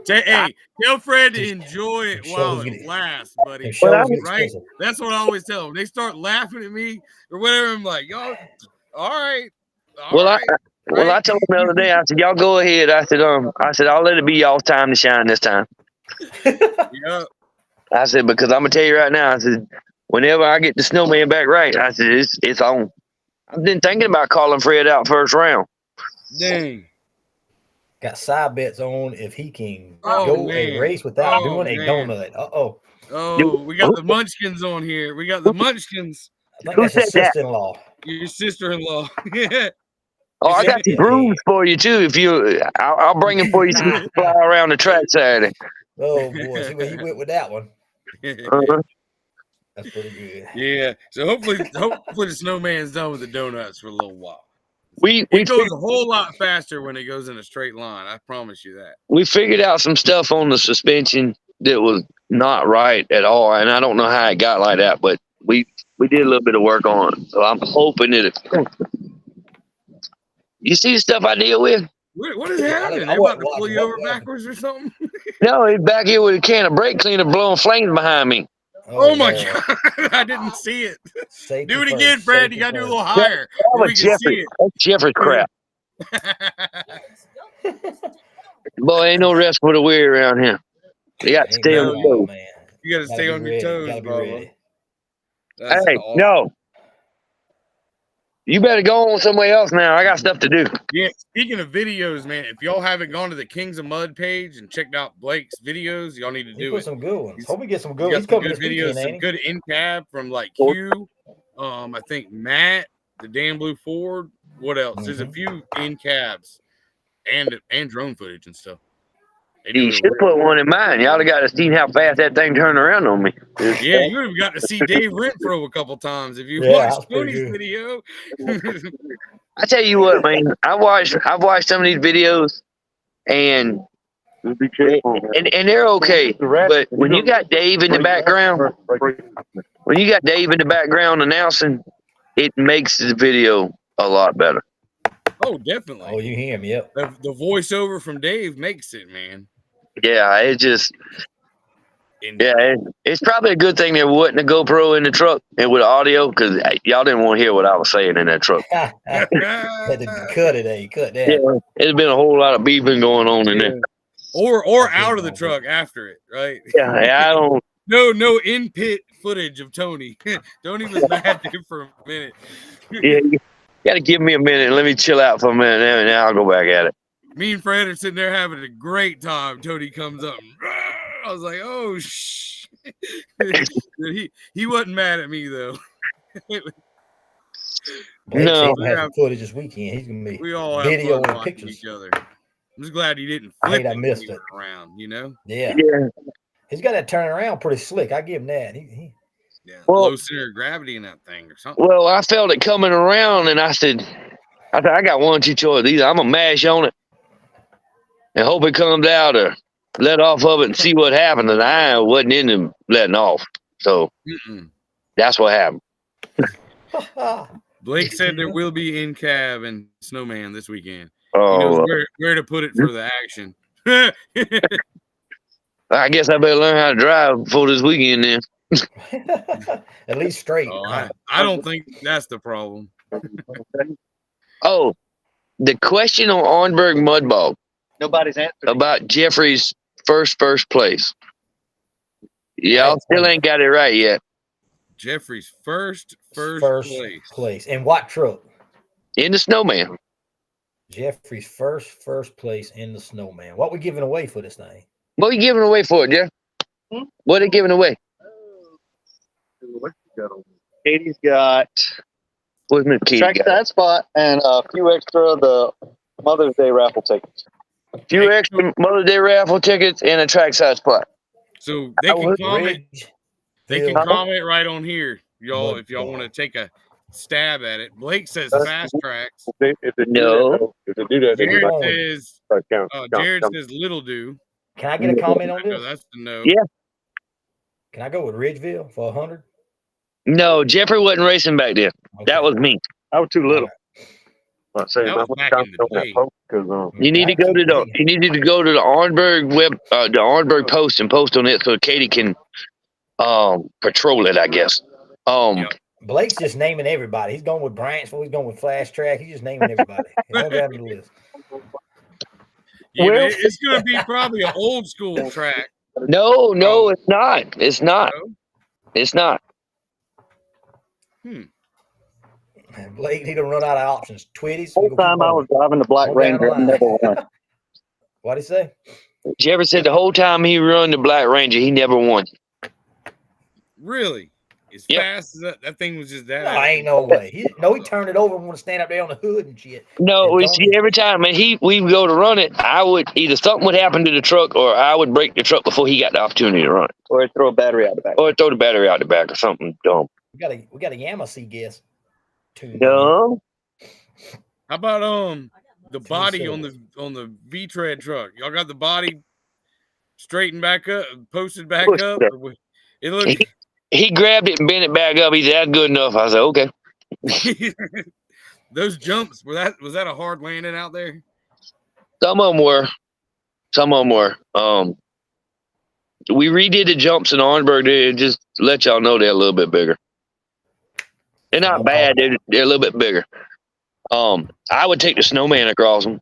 hey, tell Fred to enjoy it while it lasts, buddy. Right? That's what I always tell them. They start laughing at me or whatever. I'm like, y'all, all right. I told them the other day. I said, y'all go ahead. I said, I'll let it be y'all's time to shine this time. Yeah. I said, because I'm gonna tell you right now. I said, whenever I get the snowman back right, I said it's on. I've been thinking about calling Fred out first round. Dang. Got side bets on if he can go a race without doing a donut. Oh, we got the Munchkins on here. We got the Munchkins. I think that's your sister-in-law. Your sister-in-law. Yeah. Oh, I got the brooms for you too. I'll bring them for you so you can fly around the track Saturday. Oh boy, see where he went with that one. Uh-huh. That's pretty good. Yeah. So hopefully the snowman's done with the donuts for a little while. It goes a whole lot faster when it goes in a straight line. I promise you that. We figured out some stuff on the suspension that was not right at all, and I don't know how it got like that, but we did a little bit of work on it. So I'm hoping that you see the stuff I deal with. What is happening? They're about to pull you over backwards or something? No, he's back here with a can of brake cleaner blowing flames behind me. Oh my God. I didn't see it. Do it again, Fred. You got to do a little higher. That's Jeffrey's crap. Boy, ain't no rest for the weary around here. You got to stay on your toes. You got to stay on your toes, bro. Hey, no. You better go on somewhere else now. I got stuff to do. Yeah, speaking of videos, man, if y'all haven't gone to the Kings of Mud page and checked out Blake's videos, y'all need to do it. Some good ones. Hope we get some good ones. Some good videos, some good in-cab from like Q. I think Matt, the Dan Blue Ford. What else? There's a few in-cabs and drone footage and stuff. You should put one in mine. Y'all have got to see how fast that thing turned around on me. Yeah, you would have got to see Dave Renfro a couple times if you watched Tony's video. I tell you what, man. I've watched some of these videos, and they're okay. But when you got Dave in the background, announcing, it makes the video a lot better. Oh, definitely. Oh, you hear him? Yep. The voiceover from Dave makes it, man. Yeah, it's probably a good thing there wasn't a GoPro in the truck and with audio, because y'all didn't want to hear what I was saying in that truck. Had to cut it, you cut that. Yeah, there's been a whole lot of beeping going on in there. Or out of the truck after it, right? Yeah, I don't. No in-pit footage of Tony. Tony was mad there for a minute. Yeah, you got to give me a minute and let me chill out for a minute, and then I'll go back at it. Me and Fred are sitting there having a great time. Tony comes up. I was like, oh, shh. He wasn't mad at me, though. No. He have footage this weekend. He's going to be we all video have and pictures. Each other. I'm just glad he didn't flip I missed it around, you know? Yeah. He's got that turning around pretty slick. I give him that. Low center of gravity in that thing or something. Well, I felt it coming around, and I said, I got 1 or 2 choices. Either I'm going to mash on it and hope it comes out, or let off of it and see what happens. And I wasn't into letting off. So that's what happened. Blake said there will be in-cab and snowman this weekend. Oh, he knows where to put it for the action. I guess I better learn how to drive before this weekend then. At least straight. Oh, I don't think that's the problem. Oh, the question on Orangeburg Mudbog. Nobody's answered about Jeffrey's first place. Y'all still ain't got it right yet. Jeffrey's first place. In what truck? In the snowman. Jeffrey's first place in the snowman. What we giving away for this thing? What are you giving away for it, Jeff? What are they giving away? Katie's got What's Miss Katie track got? that spot and a few extra the Mother's Day raffle tickets. A few extra Mother's Day raffle tickets and a trackside spot. So they can comment. They can Bill. comment right on here, y'all, Mud if y'all dog. want to take a stab at it. Blake says fast tracks. If they No. do that, Jared on. says count. Jared says little do. Can I get a comment on I know this? that's the no. Yeah. Can I go with Ridgeville for 100? No, Jeffrey wasn't racing back then. That was me. I was too little. That was back in the day. You need to go to the you needed to go to the Orangeburg the Orangeburg Post and post on it so Katie can patrol it, I guess. Yep. Blake's just naming everybody. He's going with Branchville. He's going with Flash Track. He's just naming everybody. He's on down the list. Yeah, Well- but it's gonna be probably an old school track. No, it's not. It's not. No? It's not. Blake, he done run out of options. Twitties. Whole time I was driving the Black Ranger, I never won. What'd he say? Jeffrey said the whole time he run the Black Ranger, he never won. Really? As Yep. fast as that thing was just that. No, ain't no way. He turned it over and want to stand up there on the hood and shit. No, And we see every time we would go to run it, I would either something would happen to the truck or I would break the truck before he got the opportunity to run it. Or throw a battery out the back. Or throw the battery out the back or something dumb. We got a Yamasee guest. Dumb. How about the Two body cylinders. on the V-tread truck? Y'all got the body straightened back up, posted back Pushed up. up. Or it looked. He grabbed it and bent it back up. He said, "That's good enough." I said, "Okay." Those jumps was that a hard landing out there? Some of them were. We redid the jumps in Orangeburg to just let y'all know they're a little bit bigger. They're not bad. They're a little bit bigger. I would take the snowman across them,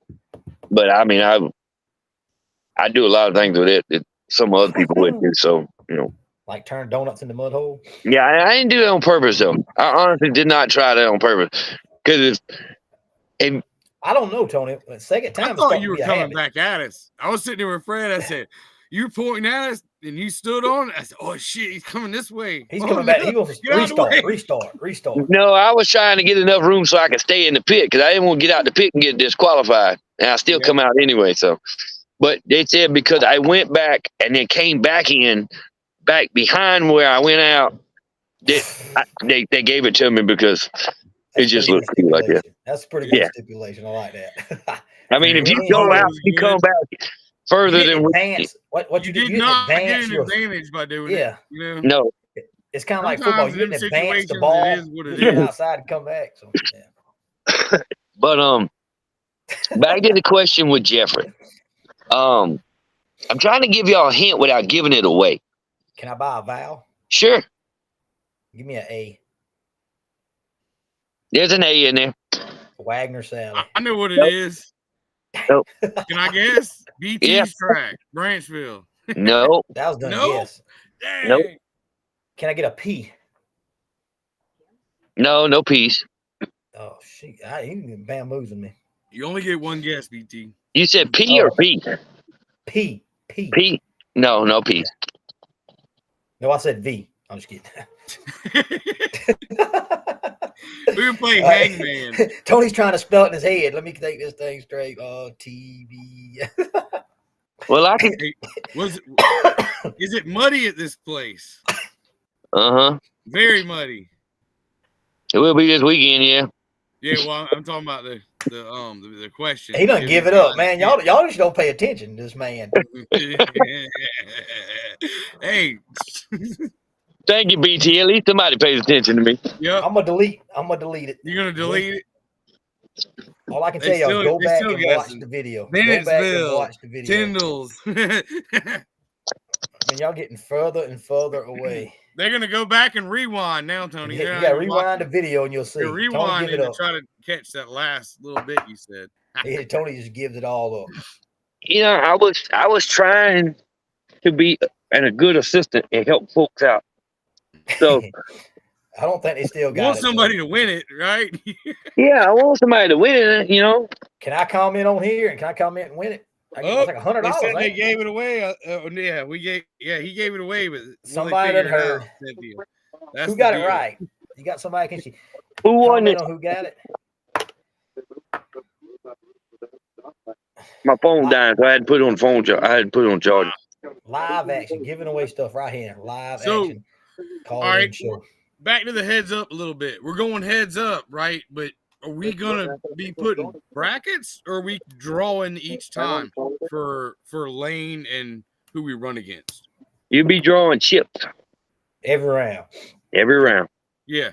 but I mean, I do a lot of things with it that some other people wouldn't do. So Like turn donuts in the mud hole. yeah, I didn't do it on purpose though. I honestly did not try that on purpose because I don't know, Tony. The second time I it's thought starting you to were be a coming habit. back at us. I was sitting there with Fred. I said, "You were pointing at us, and you stood on it." I said, "Oh shit, he's coming this way. He's Oh, coming back. no. He wants Get to out of the way." restart. no, I was trying to get enough room so I could stay in the pit because I didn't want to get out the pit and get disqualified, and I still come out anyway. So, but they said because I went back and then came back behind where I went out, they gave it to me because it just looked cool like that. That's a pretty good Yeah. stipulation. I like that. I mean, if you Yeah. go out, you come back further You than advance. What You you did do? You not get advance an your. advantage by doing it. Yeah, You know? no. it's kind of like Sometimes football. You in didn't them advance the situations, ball. it is what it You get is. outside and come back. So yeah. But back to the question with Jeffrey. I'm trying to give y'all a hint without giving it away. Can I buy a vowel? Sure, Give me an A. there's an A in there. Wagner Sally. I know what it Nope. is. Nope. Can I guess? BT's Yeah. track, Branchville. No, That was done. No. Yes. Dang. Nope. Can I get a P? no piece. Oh shit! You bamboozling me. You only get one guess, BT. You said P or P? P. P. No piece. No, I said V. I'm just kidding. We were playing Hangman. Tony's trying to spell it in his head. Let me take this thing straight. TV. Well, I can. Is it muddy at this place? Very muddy. It will be this weekend, yeah. Yeah, well, I'm talking about the question. He done give it up, man. Y'all just don't pay attention to this man. Hey. Thank you, BT. At least somebody pays attention to me. Yep. I'm gonna delete it. You're gonna delete it. All I can They tell y'all, still- go they back still and watch guessing. the video. Go back and Bennettsville, watch the video. Tyndall's. Man, y'all getting further and further away. They're gonna go back and rewind now, Tony. You They're gotta not rewind the video and you'll see. They're Tony rewinding give it to up. try to catch that last little bit you said. Yeah, Tony just gives it all up. You know, I was trying to be a good assistant and help folks out. So I don't think they still I got want it. somebody to win it, right? Yeah, I want somebody to win it. You know. Can I comment on here and can I comment and win it? I get like $100. They said they ain't it? gave it away. He gave it away, but Somebody that heard. That's Who got the it deal. right? You got somebody? Can she Who won comment it? on who got it? My phone died, so I had to put it on the phone. I had to put it on charge. Live action, giving away stuff right here. Live So, action. Call all right, in show. back to the heads up a little bit. We're going heads up, right? But are we gonna be putting brackets, or are we drawing each time for lane and who we run against? You be drawing chips Every round. every round. Yeah.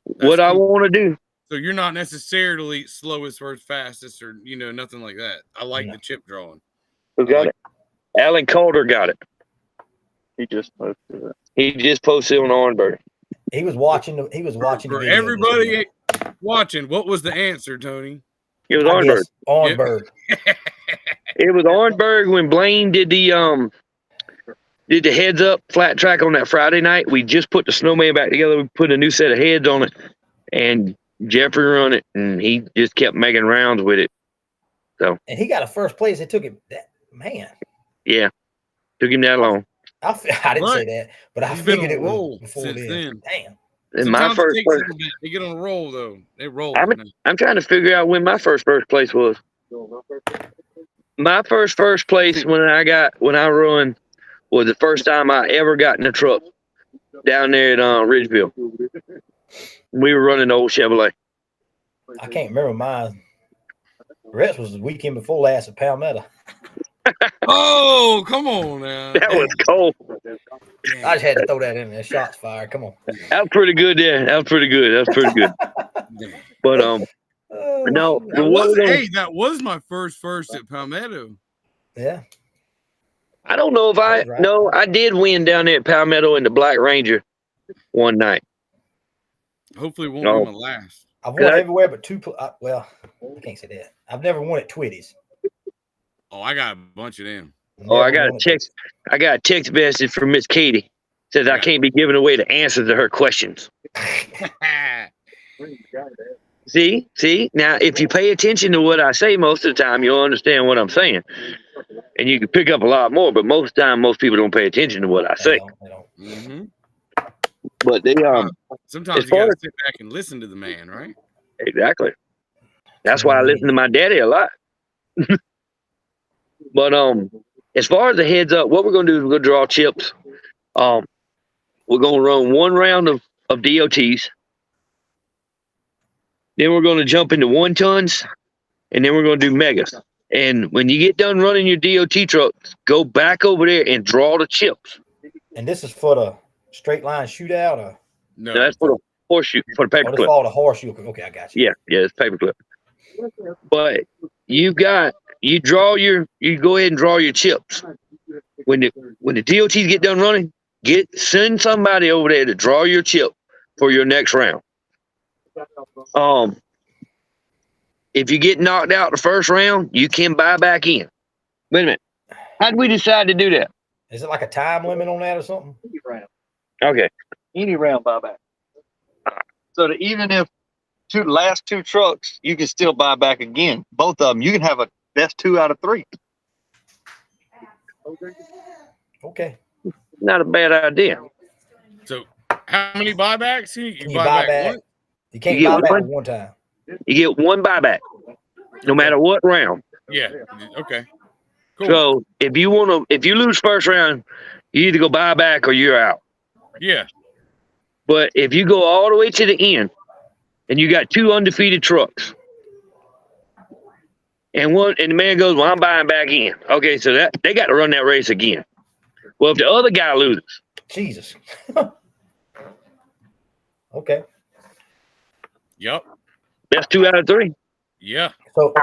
What I want to do. So you're not necessarily slowest versus fastest, or nothing like that. I like the chip drawing. Who got it? Alan Calder got it. He just posted it. He just posted on Orangeburg. He was watching the For video. everybody watching, what was the answer, Tony? It was Orangeburg. Orangeburg. It was Orangeburg when Blaine did the heads up flat track on that Friday night. We just put the snowman back together. We put a new set of heads on it, and Jeffrey run it, and he just kept making rounds with it. So And he got a first place. It took him man. yeah, took him that long. I didn't say that, but I He's been figured on it a roll was before since then. Damn. And my Sometimes first it takes a little bit. They get on a roll though. They roll. I'm trying to figure out when my first place was. My first place when I run was the first time I ever got in a truck down there at Ridgeville. We were running the old Chevrolet. I can't remember mine. The rest was the weekend before last at Palmetto. Oh, come on now. That was cold. I just had to throw that in there. Shots fired. Come on. That was pretty good there. That was pretty good. But no, that was my first at Palmetto. Yeah. I don't know if I did win down there at Palmetto in the Black Ranger one night. Hopefully it won't be my last. I've won everywhere but two. Well, I can't say that. I've never won at Twitty's. Oh, I got a bunch of them. I got a text message from Miss Katie. Says I can't be giving away the answers to her questions. See? Now, if you pay attention to what I say most of the time, you'll understand what I'm saying. And you can pick up a lot more, but most of the time, most people don't pay attention to what I say. They don't. Mm-hmm. But they sometimes you gotta sit back and listen to the man, right? Exactly. That's why I listen to my daddy a lot. But as far as the heads up, what we're gonna do is we're gonna draw chips. We're gonna run one round of DOTs. Then we're gonna jump into 1 tons, and then we're gonna do megas. And when you get done running your DOT truck, go back over there and draw the chips. And this is for the straight line shootout, or No, that's for the horseshoe, for the paper this clip. for the horseshoe. Okay, I got you. Yeah, it's paper clip. But you go ahead and draw your chips. When the DOTs get done running, send somebody over there to draw your chip for your next round. If you get knocked out the first round, you can buy back in. Wait a minute. How did we decide to do that? Is it like a time limit on that or something? Okay. Any round buyback. So that even if last 2 trucks, you can still buy back again. Both of them, you can have a best 2 out of 3. Okay. Not a bad idea. So how many buybacks? You buy back one? You can't buy back one time. You get 1 buyback, no matter what round. Yeah. Okay. Cool. So if you lose first round, you either go buy back or you're out. Yeah. But if you go all the way to the end and you got 2 undefeated trucks, and the man goes, well, I'm buying back in. Okay, so that they got to run that race again. Well, if the other guy loses, Jesus. Okay. Yep. that's 2 out of 3. Yeah. So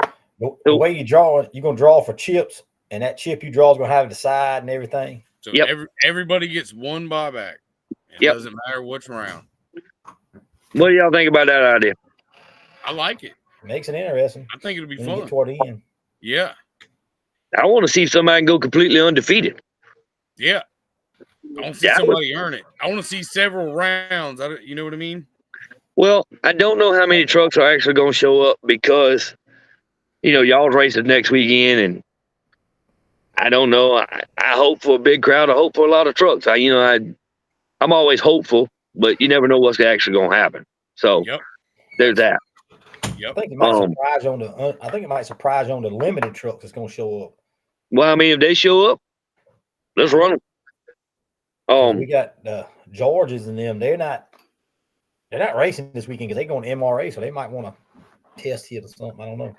the way you draw, you're gonna draw for chips, and that chip you draw is gonna have the side and everything. So Yep. everybody gets 1 buyback. It Yep. doesn't matter which round. What do y'all think about that idea? I like it. Makes it interesting. I think it'll be When you fun. get toward the end. Yeah. I want to see if somebody can go completely undefeated. Yeah. want to see somebody earn it. I want to see several rounds. You know what I mean? Well, I don't know how many trucks are actually going to show up because, y'all's racing next weekend, and I don't know. I hope for a big crowd. I hope for a lot of trucks. I'm always hopeful, but you never know what's actually going to happen. So there's that. Yep. I think it might surprise on the. I think it might surprise on the limited trucks that's going to show up. Well, I mean, if they show up, let's run them. We got Georges and them. They're not racing this weekend because they're going to MRA, so they might want to test it or something. I don't know.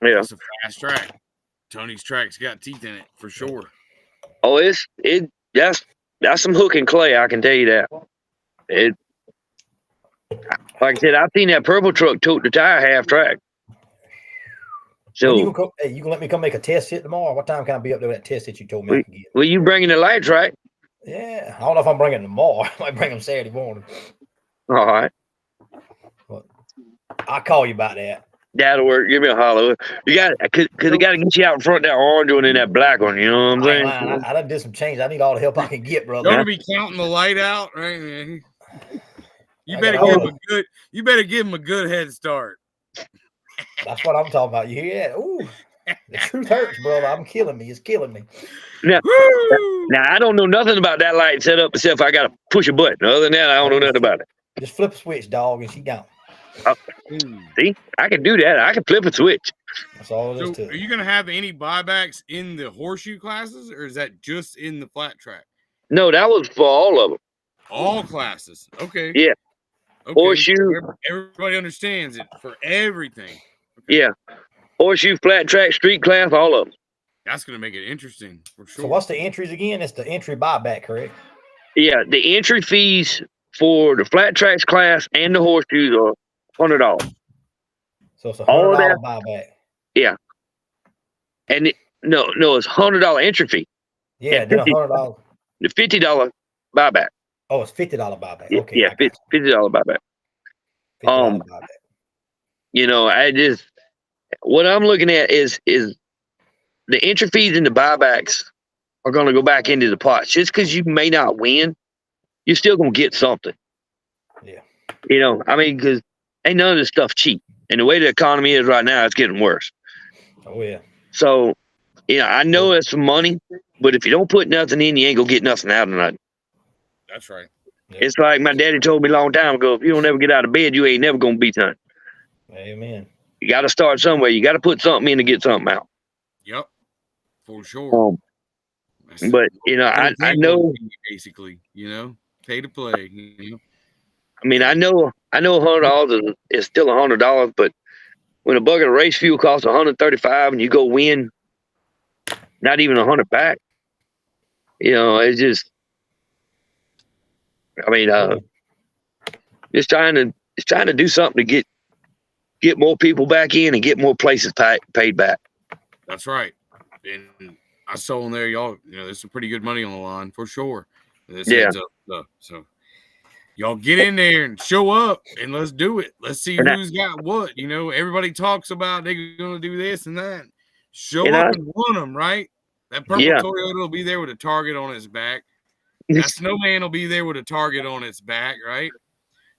Yeah, it's a fast track. Tony's track's got teeth in it for sure. Oh, that's some hook and clay. I can tell you that. Like I said, I've seen that purple truck tote the tire half track. So you can let me come make a test hit tomorrow. What time can I be up there with that test hit you told me I could get? Well, you bringing the light track? Yeah, I don't know if I'm bringing them tomorrow. I might bring them Saturday morning. All right. But I'll call you about that. That'll work. Give me a holler. You got because they got to get you out in front of that orange one and that black one. You know what I'm saying? I done did some change. I need all the help I can get, brother. You're gonna be counting the light out, right? You better give him a good. You better give him a good head start. That's what I'm talking about. You hear that? Ooh, the truth hurts, brother. I'm killing me. It's killing me. Now, I don't know nothing about that light setup except I got to push a button. Other than that, I don't know nothing about it. Just flip a switch, dog, and she gone. See, I can do that. I can flip a switch. That's all it is to it. Are you going to have any buybacks in the horseshoe classes, or is that just in the flat track? No, that was for all of them. All classes. Okay. Yeah. Okay. Horseshoe. Everybody understands it for everything. Okay. Yeah. Horseshoe, flat track, street class, all of them. That's going to make it interesting for sure. So what's the entries again? It's the entry buyback, correct? Yeah. The entry fees for the flat tracks class and the horseshoes are $100. So it's a $100 buyback. Yeah. And no, it's $100 entry fee. Yeah, then $100. The $50 buyback. Oh, it's $50 buyback. Okay. Yeah, $50 buyback. $50 buyback. I just what I'm looking at is the entry fees and the buybacks are going to go back into the pot. Just because you may not win, you're still going to get something. Yeah. I mean, because ain't none of this stuff cheap. And the way the economy is right now, it's getting worse. Oh, yeah. So, I know it's some money, but if you don't put nothing in, you ain't going to get nothing out of nothing. That's right. Yeah. It's like my daddy told me a long time ago, if you don't ever get out of bed, you ain't never going to be done. Amen. You got to start somewhere. You got to put something in to get something out. Yep. For sure. But, I know. Basically, pay to play. I mean, I know $100 is still $100, but when a bucket of race fuel costs $135 and you go win not even $100 back, it's just, I mean, it's trying to do something to get more people back in and get more places paid back. That's right. And I saw in there, y'all, there's some pretty good money on the line for sure. This heads up stuff. So y'all get in there and show up and let's do it. Let's see who's got what. Everybody talks about they're going to do this and that. Show up and run them, right? That purple Toyota will be there with a target on its back. That snowman will be there with a target on its back, right?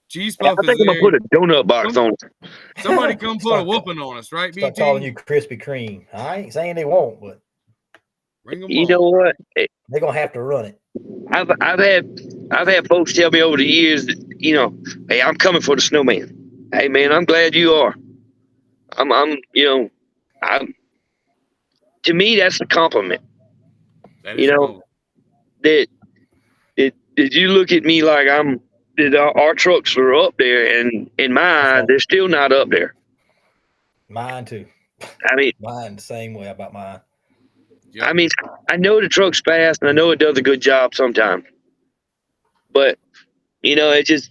Cheese Puff I think I'm going to put a donut box on it. Somebody come put a whooping on us, right, Start BT? calling you Krispy Kreme. I ain't saying they won't, but you know what? They're going to have to run it. I've had folks tell me over the years that, hey, I'm coming for the snowman. Hey man, I'm glad you are. I'm to me that's a compliment. That is cool. That you look at me like our trucks are up there, and in my eye, they're still not up there. Mine too. I mean, mine the same way about mine. Yep. I mean, I know the truck's fast, and I know it does a good job sometimes. But, it's just,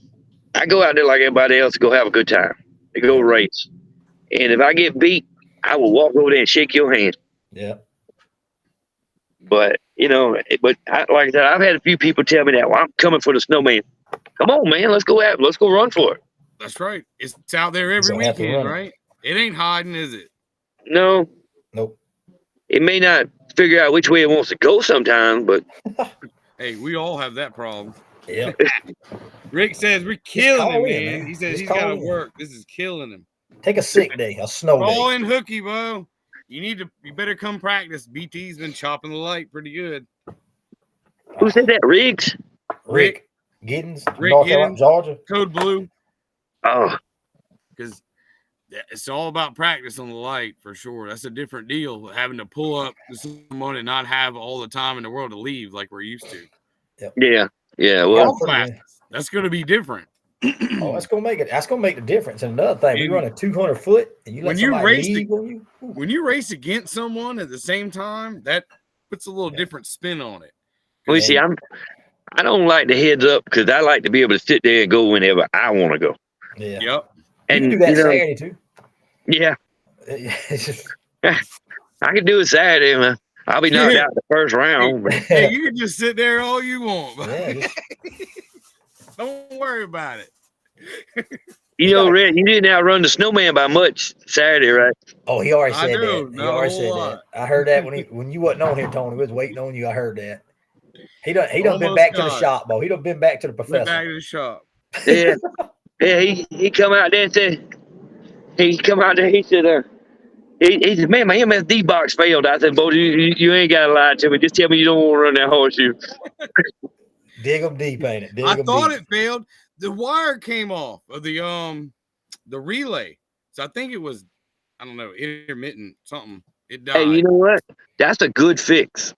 I go out there like everybody else to go have a good time, to go race. And if I get beat, I will walk over there and shake your hand. Yeah. But, like I said, I've had a few people tell me that, well, I'm coming for the snowman. Come on, man, let's go run for it. That's right. It's out there every weekend, right? It ain't hiding, is it? No. Nope. It may not figure out which way it wants to go sometimes, but Hey, we all have that problem. Yeah. Rick says we're killing him, call in, man. man. He says Just he's got to call in. work. This is killing him. Take a sick day, a snow Call day. in Hookie, Bo. You better come practice. BT's been chopping the light pretty good. Who said that? Riggs? Rick Giddens, Rick North Giddens. Carolina, Georgia. Code Blue. Oh, Because it's all about practice on the light for sure. That's a different deal. Having to pull up to someone and not have all the time in the world to leave like we're used to. yeah. Yeah, Well, That's going to be different. Oh, that's gonna make it. That's gonna make the difference. And another thing, we And run a 200 foot, and you let when you somebody race leave on you. Ooh. when you race against someone at the same time, that puts a little different spin on it. well, you see, I don't like the heads up because I like to be able to sit there and go whenever I want to go. Yeah, Yep. you And can do that you know, Saturday too. yeah, It's just- I can do it Saturday, man. I'll be knocked out in the first round. But Hey, you can just sit there all you want. yeah, just- Don't worry about it. you know, Red, you didn't outrun the snowman by much Saturday, right? oh, he already I said do, that. He not a already whole said lot. that. I heard that when you wasn't on here, Tony. We was waiting on you. I heard that. He done been Almost back to the got it. shop, Bo. He done been back to the Went professor. back to the shop. Yeah, yeah. He come out there and said, he come out there. He said, he said, man, my MSD box failed. I said, Bo, you ain't got to lie to me. Just tell me you don't want to run that horseshoe. Dig them deep, ain't it? Dig I 'em thought deep. it failed. The wire came off of the relay. So I think it was, I don't know, intermittent something. It died. Hey, you know what? That's a good fix.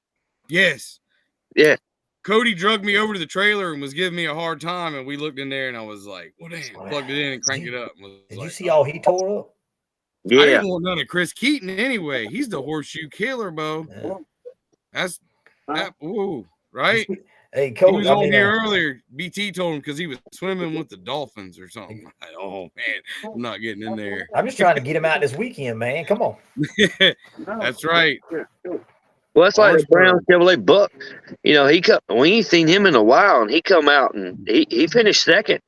Yes. Yeah. Cody drugged me over to the trailer and was giving me a hard time, and we looked in there, and I was like, "Well, damn!" Plugged it in and cranked it up. Did you see all he tore up? I Yeah. didn't want none of Chris Keaton anyway. He's the horseshoe killer, Bo. Yeah. That's that. Ooh, right? Hey, He coach. was on here earlier. BT told him because he was swimming with the dolphins or something. Like, oh man, I'm not getting in there. I'm just trying to get him out this weekend, man. Come on. That's right. Well, that's like the Brown Orangeburg. Chevrolet Buck. You know, we ain't seen him in a while, and he come out and he finished second.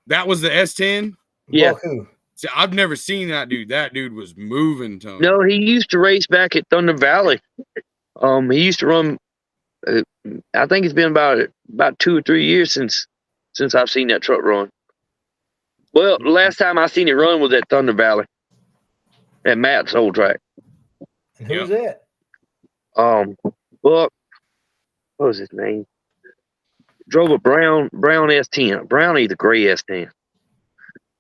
That was the S10. Yeah. Buck who? See, I've never seen that dude. That dude was moving, Tony. No, he used to race back at Thunder Valley. He used to run. I think it's been about 2 or 3 years since I've seen that truck run. Well, the last time I seen it run was at Thunder Valley, at Matt's old track. And who's that? Buck, what was his name? Drove a brown S10, brownie, the gray S10. Is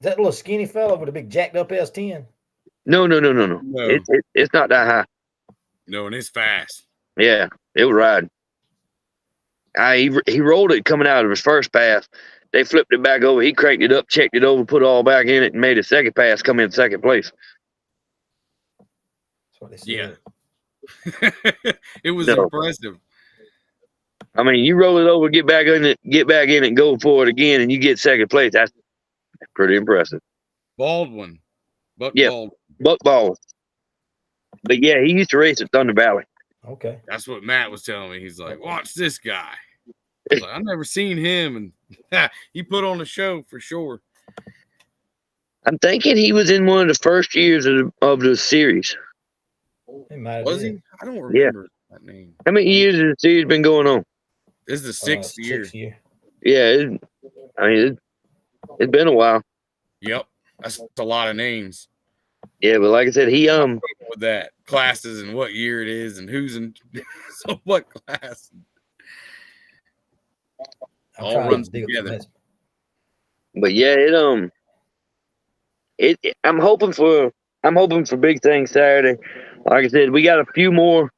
that little skinny fella with a big jacked up S10? No. No. It's not that high. No, and it's fast. Yeah, it was riding. He rolled it coming out of his first pass. They flipped it back over. He cranked it up, checked it over, put it all back in it, and made a second pass come in second place. That's what they said. Yeah. It was No. impressive. I mean, you roll it over, get back in it, and go for it again, and you get second place. That's pretty impressive. Baldwin. Buck Yeah. Baldwin. Buck Ball. But yeah, he used to race at Thunder Valley. Okay. That's what Matt was telling me. He's like, watch this guy. I was like, I've never seen him. And he put on a show for sure. I'm thinking he was in one of the first years of the series. He might have Was been. he? I don't remember that name. How many years has the series been going on? This is the sixth year. 6th year. Yeah, it's been a while. Yep. That's a lot of names. Yeah, but like I said, he With that classes and what year it is and who's in so what class. I'm All trying runs to dig up together. some But yeah, I'm hoping for big things Saturday. Like I said, we got a few more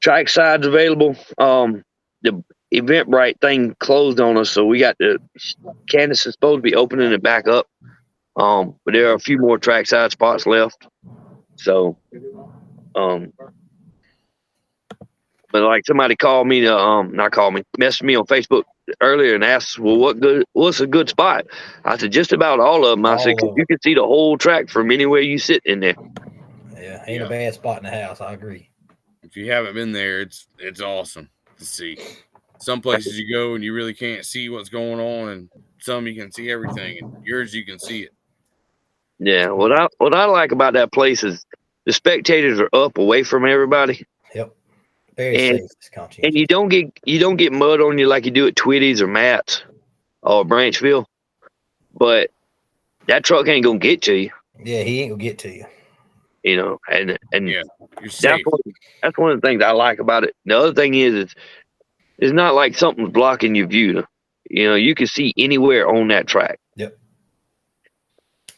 track sides available. The Eventbrite thing closed on us, so we got Candace is supposed to be opening it back up. But there are a few more track side spots left. So, but like somebody called me to messaged me on Facebook earlier and asked, well, what's a good spot? I said, just about all of them. I said, 'cause you can see the whole track from anywhere you sit in there. Yeah, ain't a bad spot in the house. I agree. If you haven't been there, it's awesome to see. Some places you go and you really can't see what's going on, and some you can see everything, and yours you can see it. Yeah, what I like about that place is the spectators are up away from everybody. Yep. Very And- safe. It's And conscientious. you don't get mud on you like you do at Twitty's or Matt's or Branchville, but that truck ain't gonna get to you, Yeah, he ain't gonna get to you. you know. And Yeah, you're that's safe. that's one of the things I like about it. The other thing is it's not like something's blocking your view. You know, you can see anywhere on that track.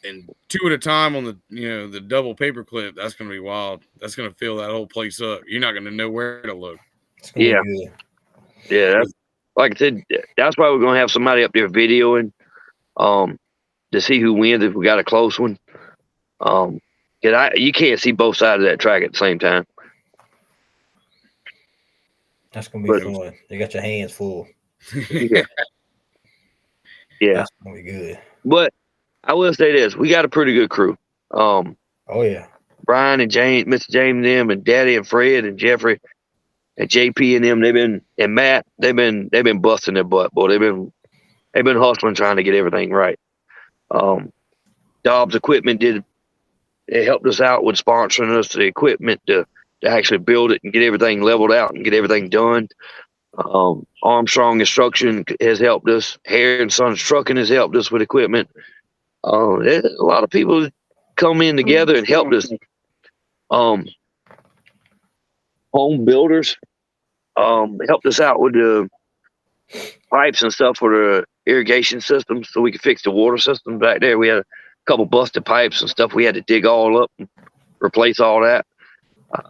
And 2 at a time on the double paper clip. That's gonna be wild. That's gonna fill that whole place up. You're not gonna know where to look. It's gonna Yeah. be good. Yeah, that's, like I said, that's why we're gonna have somebody up there videoing, to see who wins if we got a close one. You can't see both sides of that track at the same time. That's gonna be fun. You got your hands full. Yeah. Yeah, That's gonna be good. but I will say this: we got a pretty good crew. Oh yeah. Brian and James, Mr. James, and them, and Daddy and Fred and Jeffrey and JP and them. And Matt. They've been busting their butt, boy. They've been hustling trying to get everything right. Dobbs Equipment helped us out with sponsoring us the equipment to actually build it and get everything leveled out and get everything done. Armstrong Instruction has helped us. Hare and Sons Trucking has helped us with equipment. There's a lot of people come in together and helped us. Home builders helped us out with the pipes and stuff for the irrigation system so we could fix the water system back there. We had a couple busted pipes and stuff we had to dig all up and replace all that.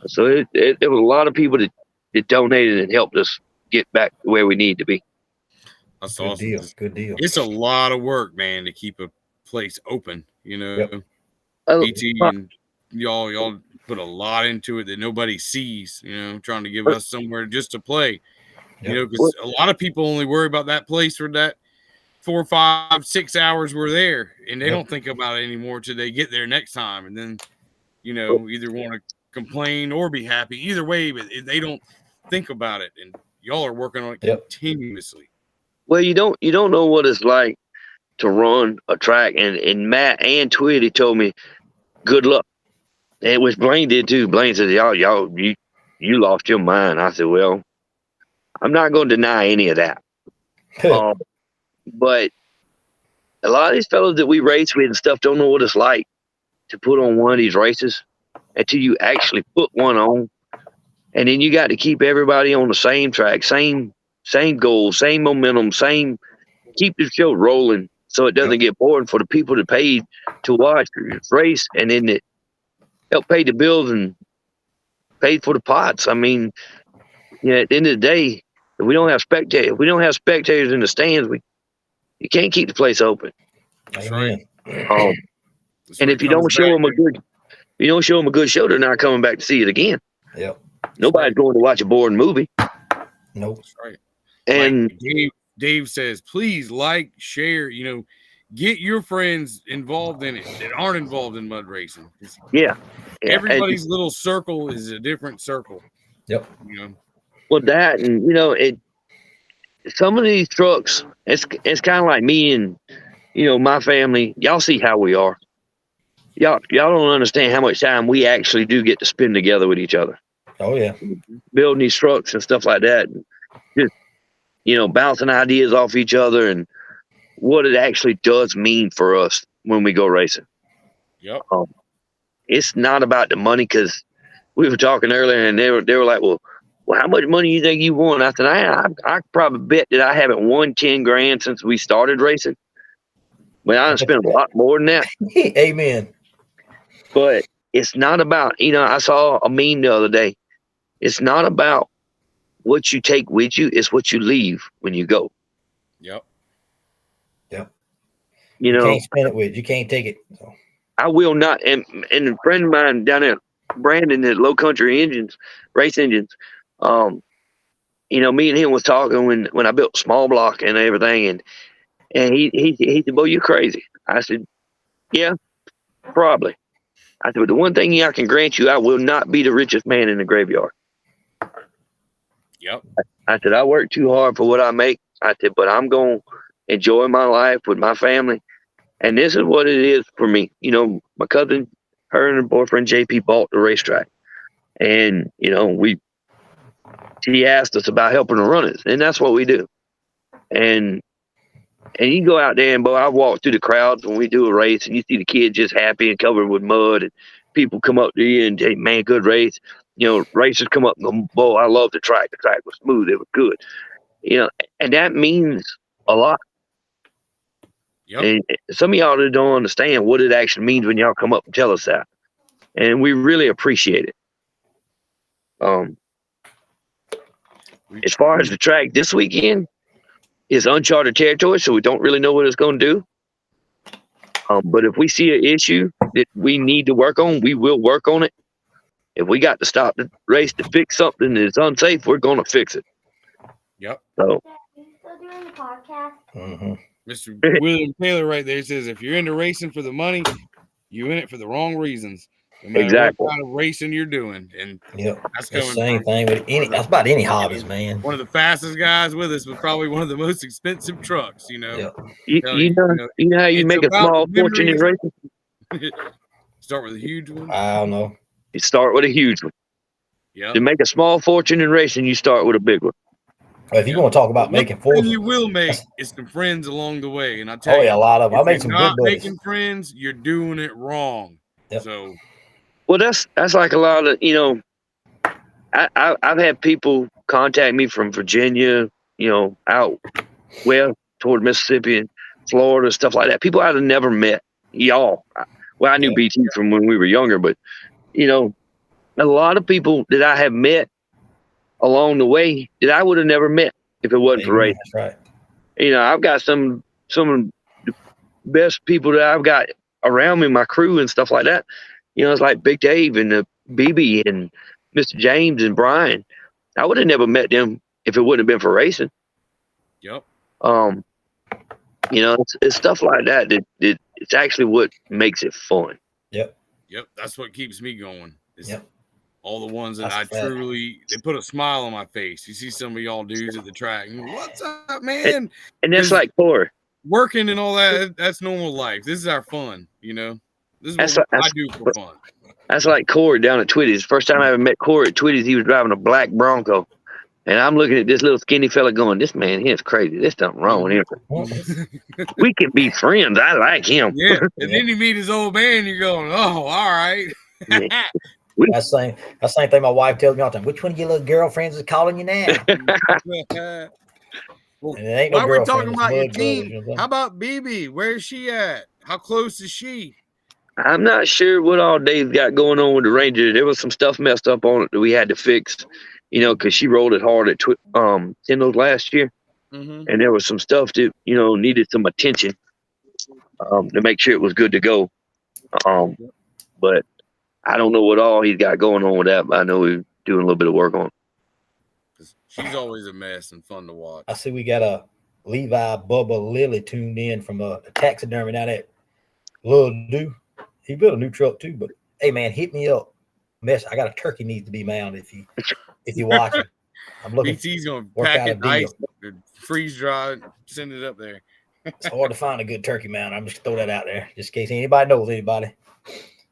So it was a lot of people that donated and helped us get back to where we need to be. That's Good awesome. deal. Good deal. It's a lot of work, man, to keep a place open. You know, Yep. BT and y'all put a lot into it that nobody sees. You know, trying to give us somewhere just to play. You know, because a lot of people only worry about that place for that 4, 5, 6 hours we're there, and they don't think about it anymore till they get there next time, and then either want to complain or be happy. Either way, but they don't think about it, and y'all are working on it continuously. Well, you don't know what it's like to run a track, and Matt and Twitty told me good luck, and which Blaine did too. Blaine said, y'all you lost your mind. I said, well, I'm not going to deny any of that. But a lot of these fellows that we race with and stuff don't know what it's like to put on one of these races until you actually put one on. And then you got to keep everybody on the same track, same goal, same momentum, keep the show rolling so it doesn't get boring for the people that paid to watch this race, and then it help pay the bills and pay for the pots. I mean, at the end of the day, if we don't have spectators in the stands, you can't keep the place open. That's right. And if you don't show them a good show, they're not coming back to see it again. Yep. Nobody's going to watch a boring movie. Nope. That's right. And like Dave says, please share, get your friends involved in it that aren't involved in mud racing. Yeah. Everybody's little circle is a different circle. Yep. Well, that, and some of these trucks, it's kind of like me and my family. Y'all see how we are. Y'all don't understand how much time we actually do get to spend together with each other. Oh yeah. Building these trucks and stuff like that. Just bouncing ideas off each other and what it actually does mean for us when we go racing. Yep. It's not about the money, because we were talking earlier and they were like, well, how much money do you think you won? I said, I probably bet that I haven't won 10 grand since we started racing. Well, I spent a lot more than that. Amen. But it's not about, I saw a meme the other day. It's not about what you take with you, it's what you leave when you go. Yep. Yep. You can't spend it with you. Can't take it. So. I will not. And a friend of mine down there, Brandon, at Low Country Race Engines, me and him was talking when I built small block and everything, and he said, "Boy, you're crazy." I said, "Yeah, probably." I said, "But the one thing I can grant you, I will not be the richest man in the graveyard." Yep. I said, "I work too hard for what I make." I said, "But I'm going to enjoy my life with my family." And this is what it is for me. My cousin, her and her boyfriend JP bought the racetrack, and we she asked us about helping her run it, and that's what we do. And you go out there, and boy, I walk through the crowds when we do a race, and you see the kids just happy and covered with mud, and people come up to you and say, "Man, good race." Racers come up and go, "Boy, I love the track. The track was smooth. It was good." And that means a lot. Yep. And some of y'all don't understand what it actually means when y'all come up and tell us that, and we really appreciate it. As far as the track this weekend, it's uncharted territory, so we don't really know what it's going to do. But if we see an issue that we need to work on, we will work on it. If we got to stop the race to fix something that's unsafe, we're going to fix it. Yep. So, You still doing the podcast? Mm-hmm. Mr. William Taylor right there says, if you're into racing for the money, you're in it for the wrong reasons. No matter Exactly. what kind of racing you're doing. And Yep. that's The coming same from thing with that's about any hobbies, man. one of the fastest guys with us, but probably one of the most expensive trucks, Yep. You know how you it's make a about small the fortune in memories. racing? Start with a huge one. I don't know. You start with a huge one. Yeah. To make a small fortune in racing, you start with a big one. If you want to talk about making fortunes, fortunes, you will make is some friends along the way. And I tell oh you, yeah, a lot of them. I if made you're some not good buddies. making friends, you're doing it wrong. Yep. So Well, that's like a lot of I've had people contact me from Virginia, out west toward Mississippi and Florida, stuff like that. People I'd have never met. Y'all, well, I knew Yeah. BT from when we were younger, but a lot of people that I have met along the way that I would have never met if it wasn't for Amen. racing. That's right. I've got some of the best people that I've got around me, my crew and stuff like that. It's like Big Dave and BB and Mr. James and Brian. I would have never met them if it wouldn't have been for racing. yep. It's stuff like that it's actually what makes it fun. Yep. That's what keeps me going. Yep. All the ones that That's I a fact. they put a smile on my face. You see some of y'all dudes at the track. And, what's up, man? And that's 'Cause like Corey. working and all that, that's normal life. This is our fun, This is That's what like- I do for fun. That's like Corey down at Twitty's. First time I ever met Corey at Twitty's, he was driving a black Bronco. And I'm looking at this little skinny fella going, this man here is crazy. There's something wrong with him. We can be friends. I like him. Yeah. And then you meet his old man, you're going, oh, all right. That's the same thing my wife tells me all the time. Which one of your little girlfriends is calling you now? Well, And it ain't no while we're girlfriend, talking it's about your mud team, brothers, you know what I'm how about BB? Where's she at? How close is she? I'm not sure what all Dave's got going on with the Ranger. There was some stuff messed up on it that we had to fix, because she rolled it hard at Kendall's last year. Mm-hmm. And there was some stuff that, needed some attention to make sure it was good to go. But I don't know what all he's got going on with that, but I know he's doing a little bit of work on it. She's always a mess and fun to watch. I see we got a Levi Bubba Lilly tuned in from a taxidermy down at Little Do. He built a new truck too, but hey man, hit me up. I got a turkey needs to be mounted if you watching. I'm looking. BT's gonna work pack out it a in deal. ice, freeze dry, and send it up there. It's hard to find a good turkey mount. I'm just throw that out there, just in case anybody knows anybody.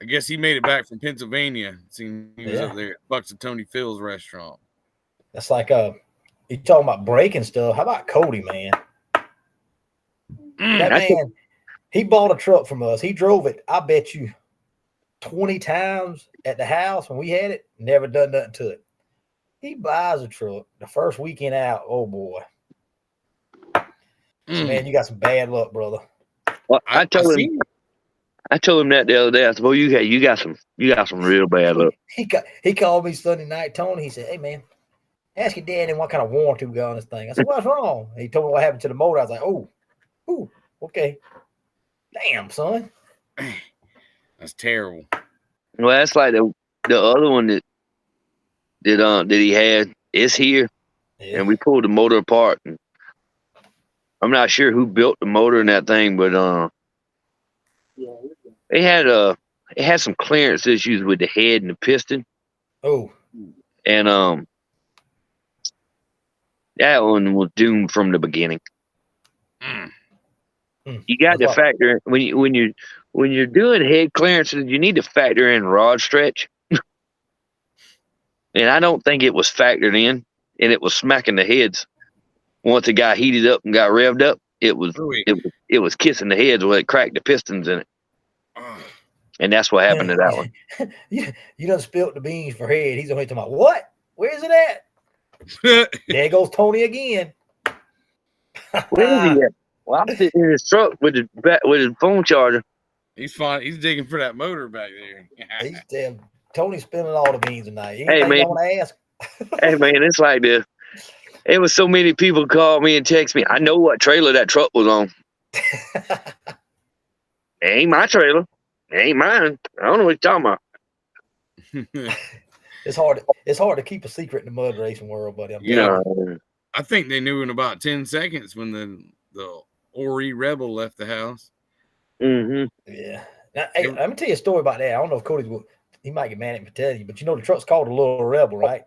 I guess he made it back from Pennsylvania. Seen he was Yeah. up there at Bucks and Tony Phil's restaurant. That's like you talking about breaking stuff. How about Cody, man? That man, he bought a truck from us. He drove it, I bet you, 20 times at the house when we had it, never done nothing to it. He buys a truck the first weekend out. Oh boy. Man, you got some bad luck, brother. Well, I told him that the other day. I said, "Well, you got some real bad luck." He called me Sunday night, Tony. He said, "Hey man, ask your daddy what kind of warranty we got on this thing." I said, "What's wrong?" And he told me what happened to the motor. I was like, "Oh, okay, damn son." That's terrible. Well, that's like the other one that he had is here, Yeah. and we pulled the motor apart. And I'm not sure who built the motor in that thing, but it had some clearance issues with the head and the piston. Oh, And that one was doomed from the beginning. You got to factor in when you're doing head clearances, you need to factor in rod stretch. and I don't think it was factored in, and it was smacking the heads. Once it got heated up and got revved up, it was kissing the heads where it cracked the pistons in it. And that's what happened to that one. You done spilt the beans for head. He's only talking about, what? Where's it at? There goes Tony again. Where is he at? Well, I'm sitting in his truck with his phone charger. He's fine. He's digging for that motor back there. Tony's spilling all the beans tonight. Hey, man. I want to ask? Hey, man, it's like this. It was so many people call me and text me. I know what trailer that truck was on. It ain't my trailer. It ain't mine. I don't know what you're talking about. It's hard to keep a secret in the mud racing world, buddy. I think they knew in about 10 seconds when the Ori Rebel left the house. Mm-hmm. Yeah. Now, hey, let me tell you a story about that. I don't know if Cody he might get mad at me for telling you, but the truck's called a Little Rebel, right?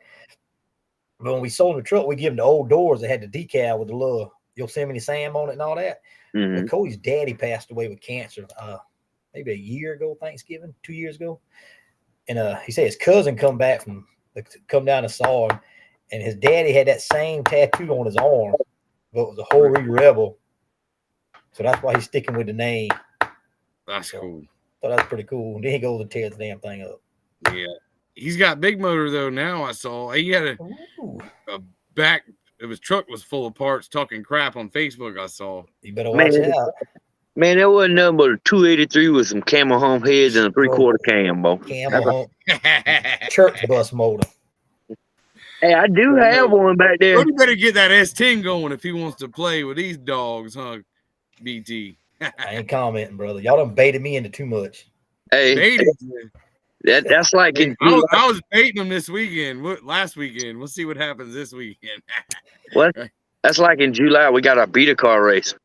But when we sold the truck, we give them the old doors that had the decal with the little Yosemite Sam on it and all that. Mm-hmm. But Cody's daddy passed away with cancer maybe a year ago, Thanksgiving, 2 years ago. And he said his cousin come down and saw him, and his daddy had that same tattoo on his arm, but it was a Holy Rebel. So that's why he's sticking with the name. That's cool. So that's pretty cool. And then he goes and tears the damn thing up. Yeah. He's got big motor though. Now I saw he had a back. His truck was full of parts, talking crap on Facebook. I saw. You better watch out. Man, that wasn't nothing but a 283 with some camel hump heads and a 3/4 cam, bro. Camel hump. Church bus motor. Hey, I do have one back there. You better get that S10 going if he wants to play with these dogs, huh? BT. I ain't commenting, brother. Y'all done baited me into too much. Hey, that's like in I was baiting them this weekend. Last weekend. We'll see what happens this weekend. What? That's like in July. We got our beater car race,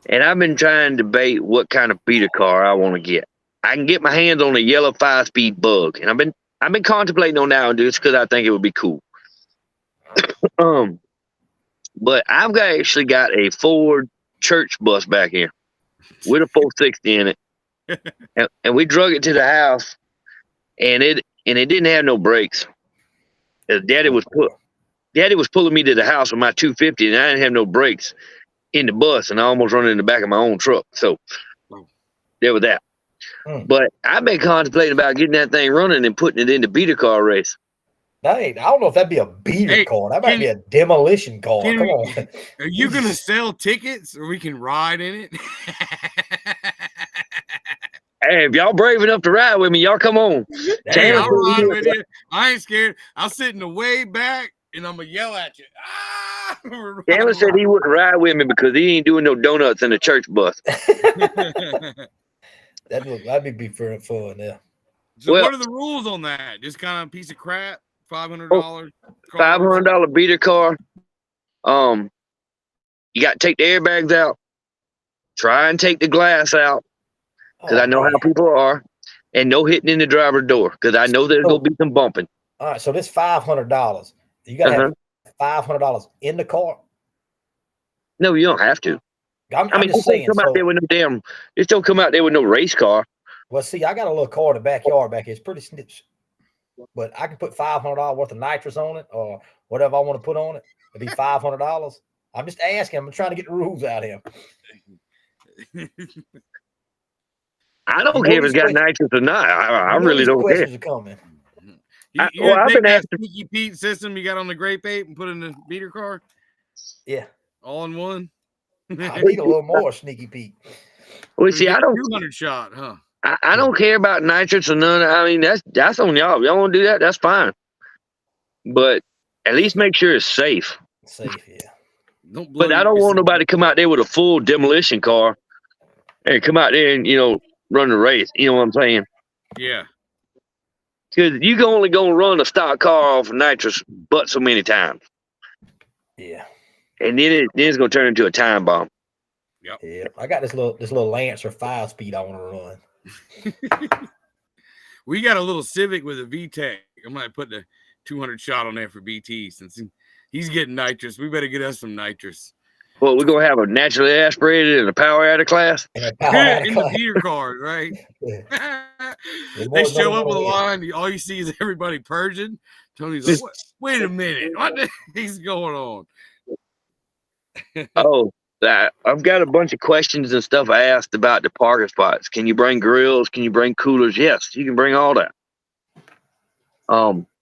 and I've been trying to debate what kind of beater car I want to get. I can get my hands on a yellow 5-speed Bug, and I've been contemplating on that one just because I think it would be cool. But I've actually got a Ford church bus back here with a 460 in it, and we drug it to the house, and it didn't have no brakes. Daddy was pulling me to the house with my 250, and I didn't have no brakes in the bus, and I almost run in the back of my own truck. So there was that. But I've been contemplating about getting that thing running and putting it in the beater car race. I don't know if that'd be a beater car. That might be a demolition car. Come on. Are you gonna sell tickets, or we can ride in it? Hey, if y'all brave enough to ride with me, y'all come on. Hey, I'll ride with you. I ain't scared. I'll sit in the way back, and I'm gonna yell at you. Chandler said he wouldn't ride with me because he ain't doing no donuts in the church bus. That'd be fun, yeah. So what are the rules on that? Just kind of a piece of crap? $500? $500 beater car. You got to take the airbags out. Try and take the glass out because I know how people are, and no hitting in the driver's door because I know there's gonna be some bumping. All right, so this $500. You got to have $500 in the car. No, you don't have to. I'm just saying. Come out there with just don't come out there with no race car. Well, see, I got a little car in the backyard back here. It's pretty snitch. But I can put $500 worth of nitrous on it or whatever I want to put on it. It'd be $500. I'm just asking. I'm trying to get the rules out here. I don't care if it's got nitrous or not. I really don't care. Questions are coming. I've been asking. Sneaky Pete system you got on the grape ape and put in the beater car? Yeah. All in one? I need a little more Sneaky Pete. Well, see, I don't 200 shot, huh? I don't care about nitrous or none. I mean, that's on y'all. If y'all want to do that, that's fine. But at least make sure it's safe. Safe, yeah. But I don't want nobody to come out there with a full demolition car and come out there and, run the race. You know what I'm saying? Yeah. Because you can only go run a stock car off of nitrous but so many times. Yeah. And then it's going to turn into a time bomb. Yep. Yeah. I got this little Lancer 5-speed I want to run. We got a little Civic with a VTEC. I might put the 200 shot on there for BT since he's getting nitrous. We better get us some nitrous. Well, we're going to have a naturally aspirated and a power out of class. In the beater cars, right? They show up with a line. All you see is everybody purging, Tony's like, wait a minute. What the heck's going on? Oh, I've got a bunch of questions and stuff I asked about the parking spots. Can you bring grills? Can you bring coolers? Yes, you can bring all that.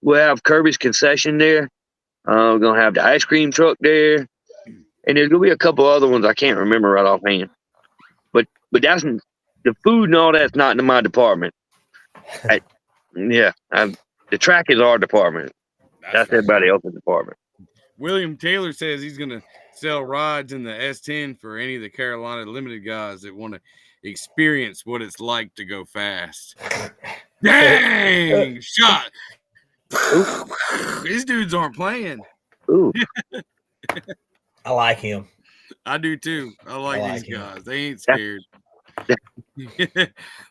We'll have Kirby's concession there. We're gonna have the ice cream truck there, and there's gonna be a couple other ones I can't remember right offhand. But that's the food and all that's not in my department. The track is our department. That's everybody else's department. William Taylor says he's gonna sell rides in the S10 for any of the Carolina Limited guys that want to experience what it's like to go fast. Dang! Shot! These dudes aren't playing. Ooh. I like him. I do too. I like these guys. They ain't scared.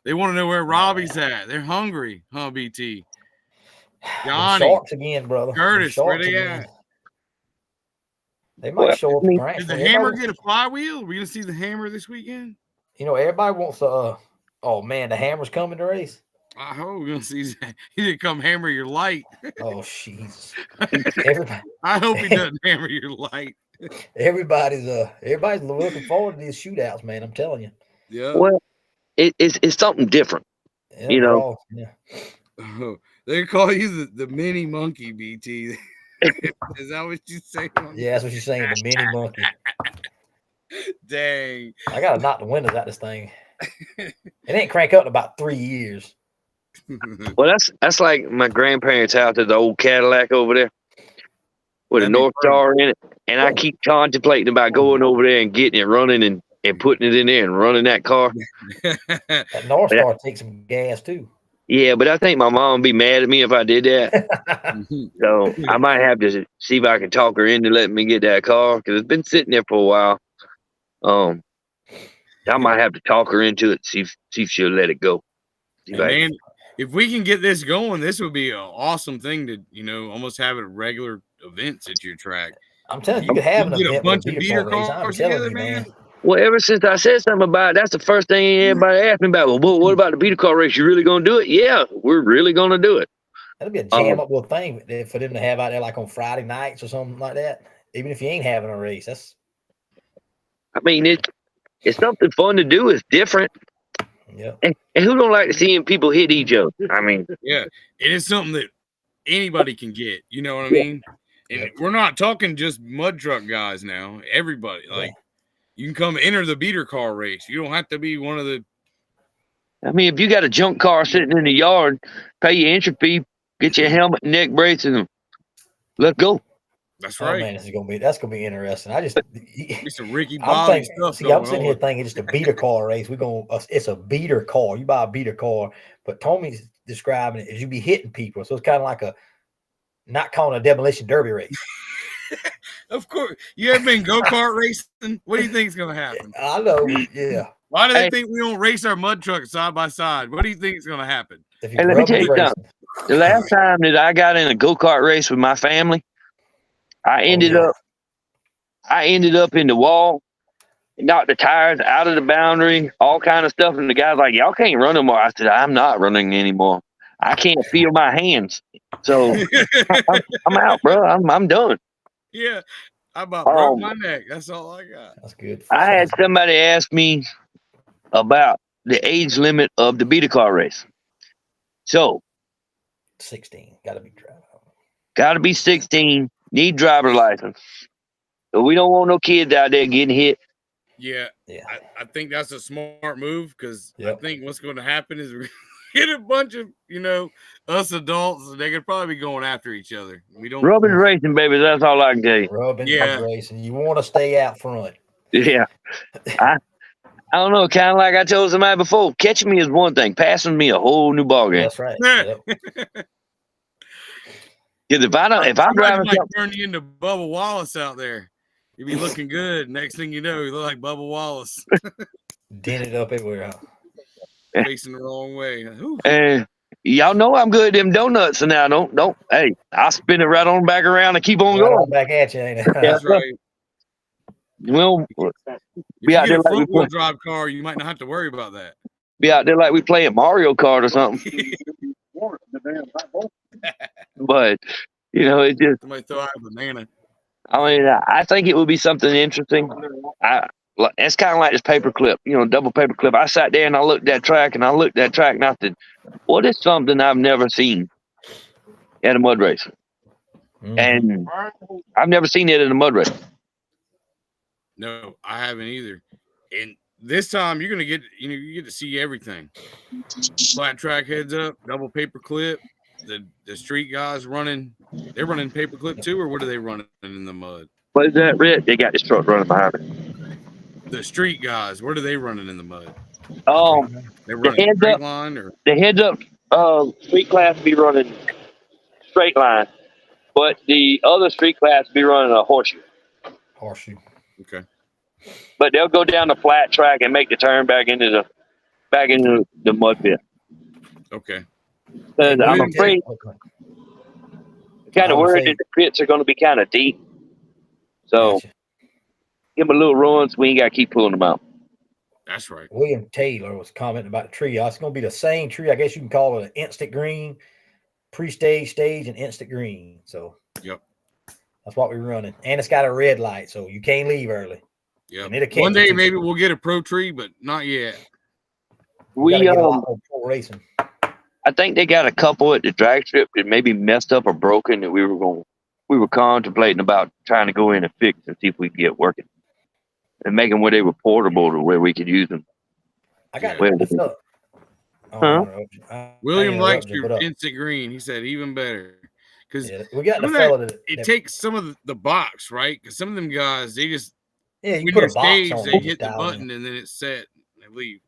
They want to know where Robbie's at. They're hungry, huh, BT? Johnny. Sharks again, brother. Curtis, where they at? They might show up in Branchville. Did the Hammer get a flywheel? Are we going to see the Hammer this weekend? You know, everybody wants to, oh, man, the Hammer's coming to race. I hope we're going to see he didn't come hammer your light. Oh, Jesus. I hope he doesn't hammer your light. Everybody's looking forward to these shootouts, man. I'm telling you. Yeah. Well, it's something different. Yeah, you know. Oh, they call you the mini monkey, BT. Is that what you say? Yeah, that's what you're saying. The mini monkey. Dang. I gotta knock the windows out this thing. It ain't crank up in about 3 years. Well, that's like my grandparents' house. There's the old Cadillac over there with a North Star in it, and I keep contemplating about going over there and getting it running and putting it in there and running that car. That North Star takes some gas too. Yeah, but I think my mom would be mad at me if I did that. So I might have to see if I can talk her into letting me get that car because it's been sitting there for a while. I might have to talk her into it, see if she'll let it go. Man, if we can get this going, this would be an awesome thing to, almost have it regular events at your track. I'm telling you, you could have a bunch of beater cars together, man. Well, ever since I said something about it, that's the first thing everybody asked me about. Well, what about the beater car race? You really going to do it? Yeah, we're really going to do it. That'd be a jam up little thing for them to have out there, like on Friday nights or something like that. Even if you ain't having a race, I mean, it's something fun to do. It's different. Yeah. And who don't like seeing people hit each other? I mean, yeah, it is something that anybody can get. You know what I mean? And we're not talking just mud truck guys now. Everybody, you can come enter the beater car race. You don't have to be one of the. I mean, if you got a junk car sitting in the yard, pay your entry fee, get your helmet, and neck brace, and let's go. That's right. Oh, man, that's gonna be interesting. It's a Ricky Bobby stuff. I'm sitting here thinking just a beater car race. It's a beater car. You buy a beater car, but Tommy's describing it as you be hitting people. So it's kind of like not calling a demolition derby race. Of course. You ever been go-kart racing? What do you think is going to happen? I know. Yeah. Why do they think we don't race our mud trucks side by side? What do you think is going to happen? And let me tell you something. The last time that I got in a go-kart race with my family, I ended up in the wall, knocked the tires out of the boundary, all kind of stuff. And the guy's like, y'all can't run no more. I said, I'm not running anymore. I can't feel my hands. So I'm out, bro. I'm done. Yeah. I about broke my neck. That's all I got. That's good. I had somebody ask me about the age limit of the beater car race. So 16. Gotta be 16. Need driver license. So we don't want no kids out there getting hit. Yeah. I think that's a smart move because I think what's going to happen is we're get a bunch of us adults, and they could probably be going after each other. We don't rubbing racing, baby. That's all I can tell you. Rubbing racing. You want to stay out front. Yeah. I don't know. Kind of like I told somebody before. Catching me is one thing. Passing me a whole new ballgame. That's right. Because if I'm driving, might turn you into Bubba Wallace out there. You be looking good. Next thing you know, you look like Bubba Wallace. Dented up everywhere. Facing the wrong way. And y'all know I'm good at them donuts, and now don't. Hey, I'll spin it right on back around and keep on going. Back at you, ain't it? That's right. Well, be out there like a front-wheel drive car, you might not have to worry about that. Be out there like we playing Mario Kart or something. But It just. Somebody throw out a banana. I think it would be something interesting. It's kind of like this paperclip, double paperclip. I sat there and I looked at that track and I said, what is something I've never seen at a mud race? Mhm. And I've never seen it in a mud race. No, I haven't either. And this time you're gonna get, you get to see everything. Flat track heads up, double paper clip. The street guys they're running paper clip too, or what are they running in the mud? What is that, Red? They got this truck running behind me. The street guys, what are they running in the mud? They're The running heads straight up, line, or the heads up street class be running straight line, but the other street class be running a horseshoe. Horseshoe. okay. But they'll go down the flat track and make the turn back into the mud pit. Okay. I'm William, afraid, Okay. kind I of would worried say- that the pits are going to be kind of deep. So Gotcha. give them a little run so we ain't got to keep pulling them out. That's right. William Taylor was commenting about the tree. It's going to be the same tree. I guess you can call it an instant green, pre-stage, stage, and instant green. So Yep. that's what we're running. And it's got a red light, so you can't leave early. Yep. And it'll catch One you day too. maybe we'll get a pro tree, but not yet. We gotta We get a lot more pro racing. I think they got a couple at the drag strip that maybe messed up or broken that we were contemplating about trying to go in and fix and see if we could get working and make them where they were portable to where we could use them. I got Yeah. this up. Huh? William likes your instant green. He said even better because we got the some of fella it takes some of the box, right? Because some of them guys, they just yeah, you when put they're a box staged, on they it, hit the dial button in. and then it's set and they leave.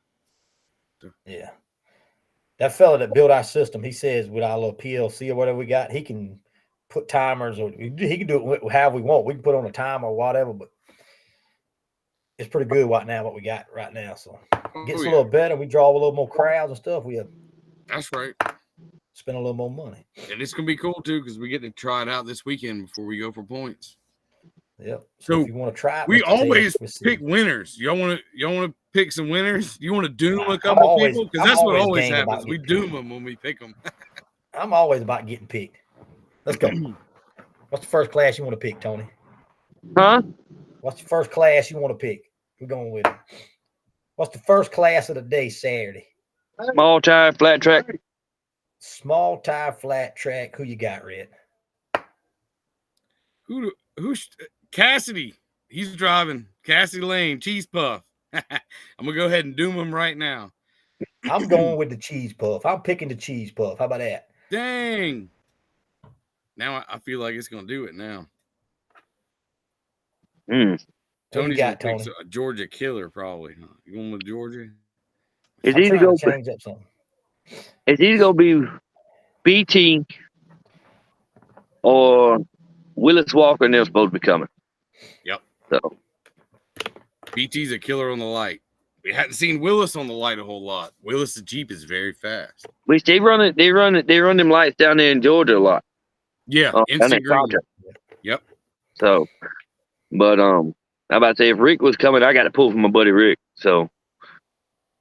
Yeah. That fella that built our system, he says with our little PLC or whatever we got, he can put timers or he can do it however we want. We can put on a timer or whatever, but it's pretty good right now what we got right now. So it gets a little better. We draw a little more crowds and stuff. We That's right. spend a little more money. And it's gonna be cool too because we get to try it out this weekend before we go for points. Yep. So if you want to try it, we Mr. Ted, always we'll see. pick winners. Y'all want to pick some winners? You want to doom a I'm couple always- people because I'm that's what always always game about happens. We getting doom them when we pick them. I'm always about getting picked. Let's go. What's the first class you want to pick, Tony? Huh? What's the first class you want to pick? We're going with it. What's the first class of the day, Saturday? Small tire, flat track. Small tire, flat track. Who you got, Red? Who's Cassidy? He's driving Cassidy Lane Cheese Puff. I'm gonna go ahead and doom him right now. I'm going with the cheese puff. I'm picking the cheese puff. How about that? Dang. Now I feel like it's gonna do it now. What you Tony's got, gonna Tony? pick a Georgia killer, probably. Huh? You going with Georgia? It's I'm either trying gonna to change up something. be BT or Willis Walker, and they're supposed to be coming. Yep. So BT's a killer on the light. We hadn't seen Willis on the light a whole lot. Willis the Jeep is very fast. which they run them lights down there in Georgia a lot. Yeah, down instant at green. Contra. Yep. So, but I'm about to say if Rick was coming, I got to pull from my buddy Rick. So,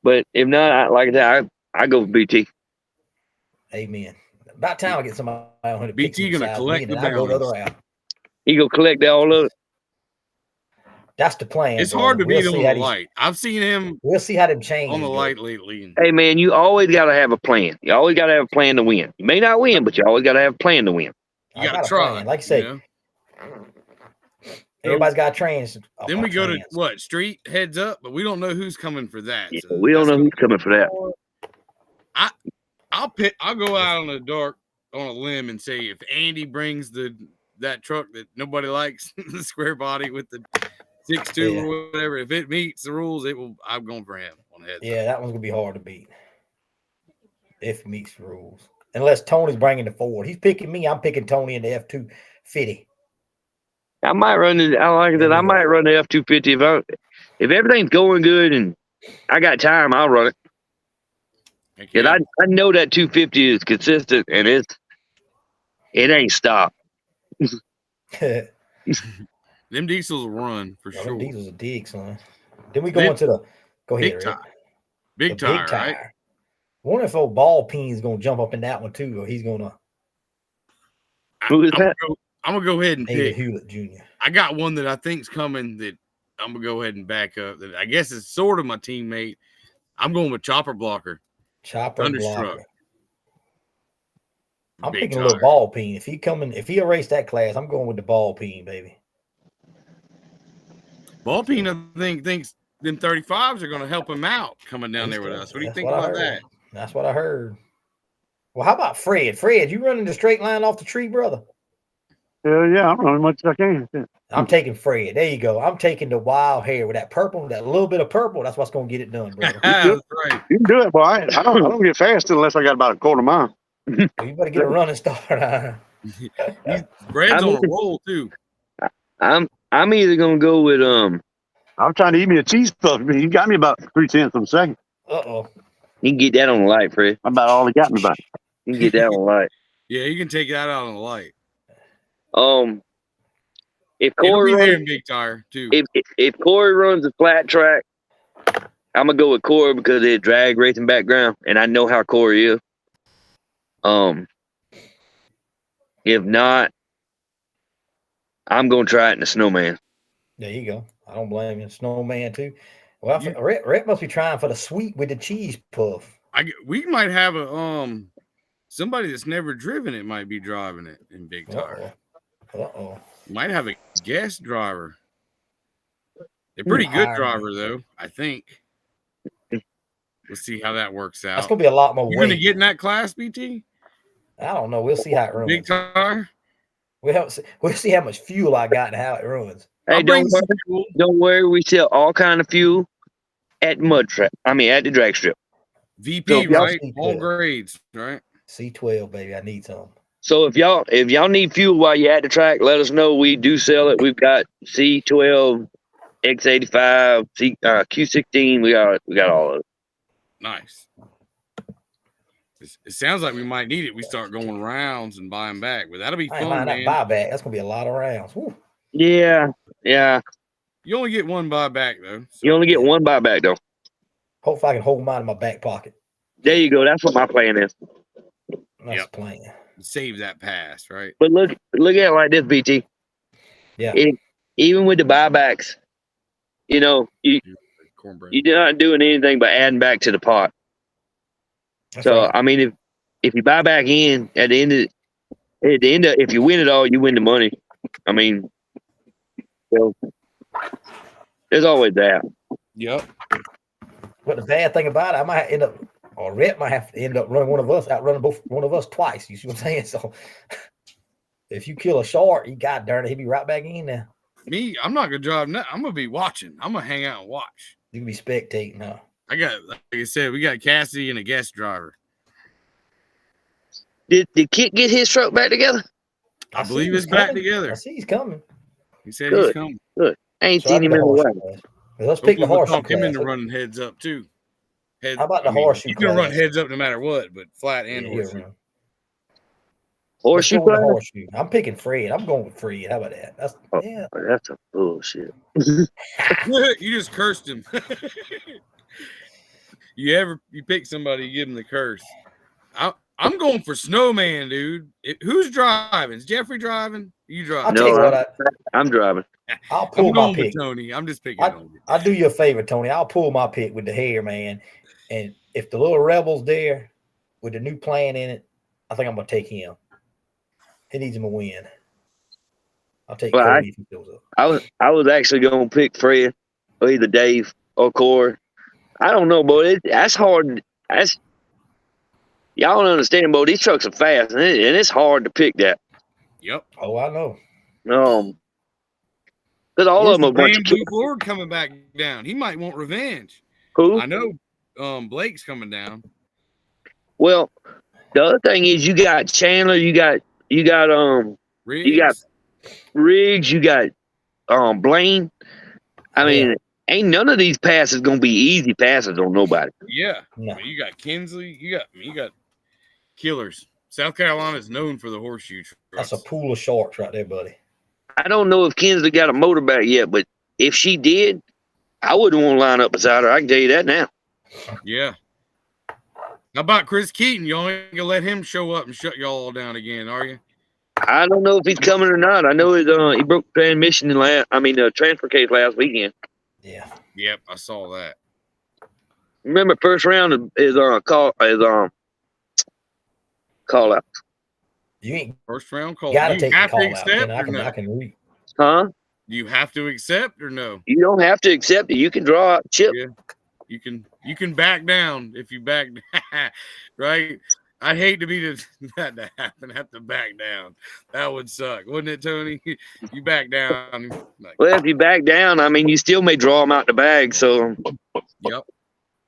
but if not, like that, I go for BT. Amen. About time I get somebody on here to BT pick gonna besides collect me, and the then I go the bounties. other route. He go collect all of it. That's the plan. It's hard to brother. beat him see on how the these- light. I've seen him We'll see how them change on the light lately. Hey man, you always got to have a plan. You always got to have a plan to win. You may not win, but you always got to have a plan to win. You I gotta got a try. plan. Like I say, you know? everybody's got trains. Then we go to what? Street heads up, but we don't know who's coming for that. Yeah, So we don't that's know who's coming for that. I'll go out on a limb and say if Andy brings that truck that nobody likes, the square body with the 6.2 or whatever, if it meets the rules, I'm going for him on heads. Yeah, that one's gonna be hard to beat if it meets the rules. Unless Tony's bringing the Ford, he's picking me. I'm picking Tony in the F-250. I might run the. I like that. I might run the F-250 if everything's going good and I got time. I'll run it. Cause I know that 250 is consistent and it ain't stopped. Them diesels will run for sure. Them diesels are dig, son. Then we go into the big tire. Big tire, right? I wonder if old ball peen is gonna jump up in that one too, or he's gonna. Who is that? I'm gonna go ahead and David pick. Hewlett Jr. I got one that I think's coming that I'm gonna go ahead and back up. That I guess is sort of my teammate. I'm going with Chopper Blocker. Chopper Thunderstruck. Blocker. I'm Big picking a little tire. ball peen. If he erased that class, I'm going with the ball peen, baby. Ball Peen, I think, thinks them 35s are gonna help him out coming down there with us. What do you think about that? That's what I heard. Well, how about Fred? Fred, you running the straight line off the tree, brother? Hell yeah, I'm running as much as I can. I'm taking Fred. There you go. I'm taking the wild hair with that purple, that little bit of purple. That's what's gonna get it done, brother. That's right. You can do it, boy. I don't get fast unless I got about a quarter mile. You better get a running start. Brad's on a roll too. I'm either gonna go with I'm trying to eat me a cheese puff. He got me about 3/10 of a second. Uh-oh. You can get that on the light, Fred. About all he got me back. You can get that on the light. Yeah, you can take that out on the light. If It'll Corey be there runs, in big tire too. if Corey runs a flat track, I'm gonna go with Corey because of the drag racing background, and I know how Corey is. If not, I'm gonna try it in the snowman. There you go. I don't blame you. Snowman too. Well, Rhett must be trying for the sweet with the cheese puff. We might have a somebody that's never driven it might be driving it in big tire. Uh-oh. Might have a guest driver. They're pretty good driver though, I think. We'll see how that works out. That's gonna be a lot more You're weight. gonna get in that class, BT? I don't know. We'll see how it runs. Big tire? We'll see how much fuel I got and how it runs. Hey, don't worry. We sell all kind of fuel at at the drag strip. VP, So, right? C12. All grades, right? C12, baby. I need some. So if y'all need fuel while you're at the track, let us know. We do sell it. We've got C12, X85, Q16. We got all of it. Nice. It sounds like we might need it. We start going rounds and buying back, but that'll be I ain't fun, mind man. that buyback. That's gonna be a lot of rounds. Woo. Yeah. You only get one buyback though. So. You only get one buyback though. Hopefully I can hold mine in my back pocket. There you go. That's what my plan is. That's the plan. Save that pass, right? But look at it like this, BT. Yeah. Even with the buybacks, you're not doing anything but adding back to the pot. That's So right. I mean, if you buy back in at the end of if you win it all, you win the money. I mean, there's always that. Yep. But the bad thing about it, I might end up, or Rhett might have to end up outrunning one of us twice. You see what I'm saying? So if you kill a shark, God darn it, he'll be right back in there. Me, I'm not gonna drive. I'm gonna be watching. I'm gonna hang out and watch. You can be spectating, huh? Like I said, we got Cassidy and a guest driver. Did Kit get his truck back together? I believe it's back together. I see he's coming. He said he's coming. Good. I ain't So seen him in a while. Let's pick the Hopefully we'll horseshoe talk him class. into running heads up too. How about the horseshoe He's gonna run class? heads up no matter what, but flat and Yeah, horseshoe. run. Horseshoe Let's go with the class? horseshoe. I'm picking Fred. I'm going with Fred. How about that? That's a bullshit. You just cursed him. You pick somebody, you give him the curse. I'm going for Snowman, dude. Who's driving? Is Jeffrey driving? You driving? I'll tell you what, I'm driving. I'll pull I'm my going pick. with Tony. I'm just picking on you. I'll do you a favor, Tony. I'll pull my pick with the hair, man. And if the little rebel's there with the new plan in it, I think I'm gonna take him. He needs him a win. I'll take Cody if he goes up. I was actually gonna pick Fred or either Dave or Corey. I don't know, boy. That's hard. Y'all don't understand, boy. These trucks are fast, and it's hard to pick that. Yep. Oh, I know. Because all of them are a bunch of Blue Ford coming back down. He might want revenge. Who? I know Blake's coming down. Well, the other thing is you got Chandler, you got Riggs. you got Riggs, you got Blaine. I mean, ain't none of these passes gonna be easy passes on nobody. Yeah. No. I mean, you got Kinsley. You got killers. South Carolina's known for the horseshoe trucks. That's a pool of sharks right there, buddy. I don't know if Kinsley got a motor back yet, but if she did, I wouldn't want to line up beside her. I can tell you that now. Yeah. How about Chris Keaton? You ain't gonna let him show up and shut y'all all down again, are you? I don't know if he's coming or not. I know he broke transmission transfer case last weekend. Yeah. Yep, I saw that. Remember, first round is call out. You ain't First round call. gotta You take the have to call out. Then accept I or can no? I can read. Huh? Do you have to accept or no? You don't have to accept it. You can draw out chip. Yeah. You can back down if you back right. I'd hate to be that to happen. Have to back down. That would suck, wouldn't it, Tony? You back down. Like, Well, if you back down, you still may draw them out the bag. So, yep.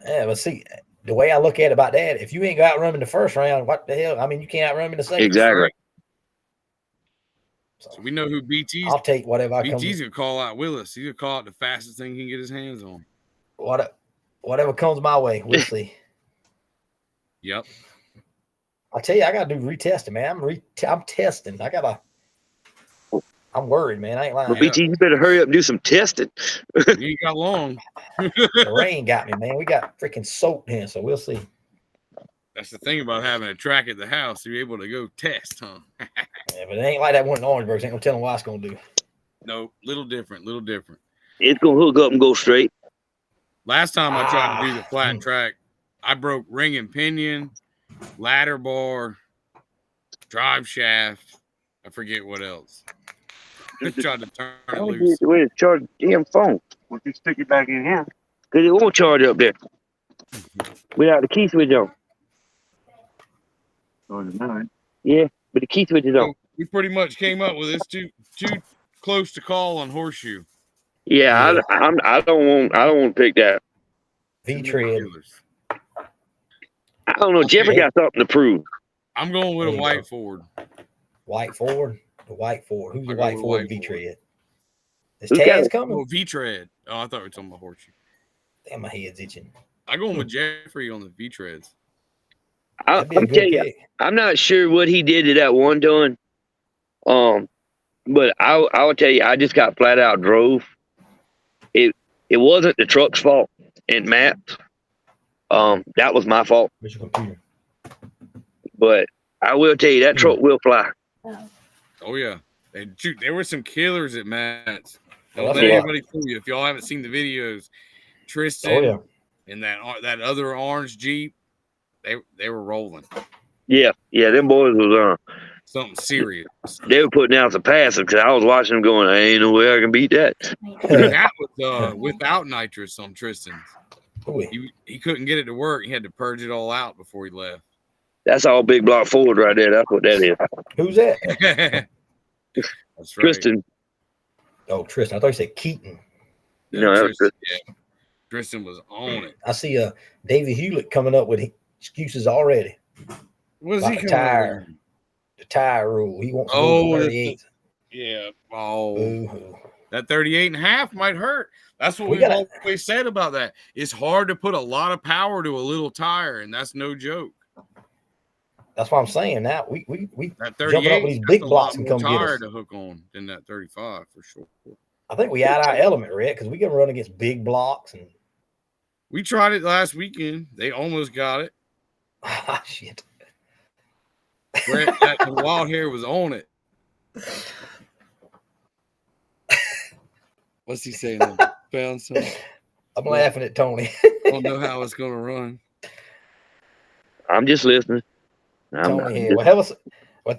Yeah, but see, the way I look at it about that, if you ain't got outrun in the first round, what the hell? I mean, you can't outrun in the second. exactly. Right. So we know who BT's. I'll take whatever I come. BT's gonna call out Willis. He's gonna call out the fastest thing he can get his hands on. Whatever comes my way, we'll see. Yep. I'll tell you, I gotta do retesting, man. I'm testing. I'm worried, man. I ain't lying. Well, BT, you better hurry up and do some testing. You ain't got long. The rain got me, man. We got freaking soaked here, so we'll see. That's the thing about having a track at the house. You're able to go test, huh? Yeah, but it ain't like that one in Orangeburg. Ain't no telling what it's gonna do. No, little different. It's gonna hook up and go straight. Last time I tried to do the flat track, I broke ring and pinion, ladder bar, drive shaft. I forget what else. I tried to turn it loose. Way to charge the damn phone. Once you stick it back in here. Because it won't charge up there without the key switch on. Oh, tonight. Yeah, but the key switch is on. We pretty much came up with this too close to call on horseshoe. Yeah, I don't want to pick that. V-tread. I don't know. Jeffrey got something to prove. I'm going with a white Ford. White Ford? The white Ford. Who's the I go white with Ford white V-tread? Is Who's got Taz it? coming? Oh, V-tread. Oh, I thought we were talking about horseshoe. Damn, my head's itching. I go with Jeffrey on the V-treads. I'm That'd be a tell good you, pick. I'm not sure what he did to that one ton. But I will tell you, I just got flat out drove. It wasn't the truck's fault and Matt's. That was my fault. Where's your computer? But I will tell you, that truck will fly. Oh yeah, and shoot, there were some killers at Matt's. Don't Well, let that's a lot. anybody fool you. If y'all haven't seen the videos, Tristan Oh, yeah. and that other orange Jeep, they were rolling Yeah, them boys was something serious. they were putting out some passes because I was watching them going, I ain't no way I can beat that. That was without nitrous on Tristan's. Ooh, He couldn't get it to work. He had to purge it all out before he left. That's all big block Ford right there. That's what that is. who's that? That's right. Tristan. Oh, Tristan. I thought you said Keaton. Yeah, No, that was Tristan was on it. I see David Hewlett coming up with excuses already. What is About he the coming tire. with? The tire rule. He wants to go Oh, to the- 38. Yeah. Oh, Boo-hoo. that 38.5 might hurt. That's what We we've gotta- always said about that. It's hard to put a lot of power to a little tire, and that's no joke. That's what I'm saying. Now we That jumping up 38 with these that's big a blocks lot and more come get tire us. to hook on than that 35 for sure. I think we out our element, Red, because we can run against big blocks and We tried it last weekend. They almost got it. shit. Brett, that wild hair was on it. What's he saying? Found some. I'm laughing at Tony. Don't know how it's gonna run. I'm just listening. Tony here. Well, have us. Well,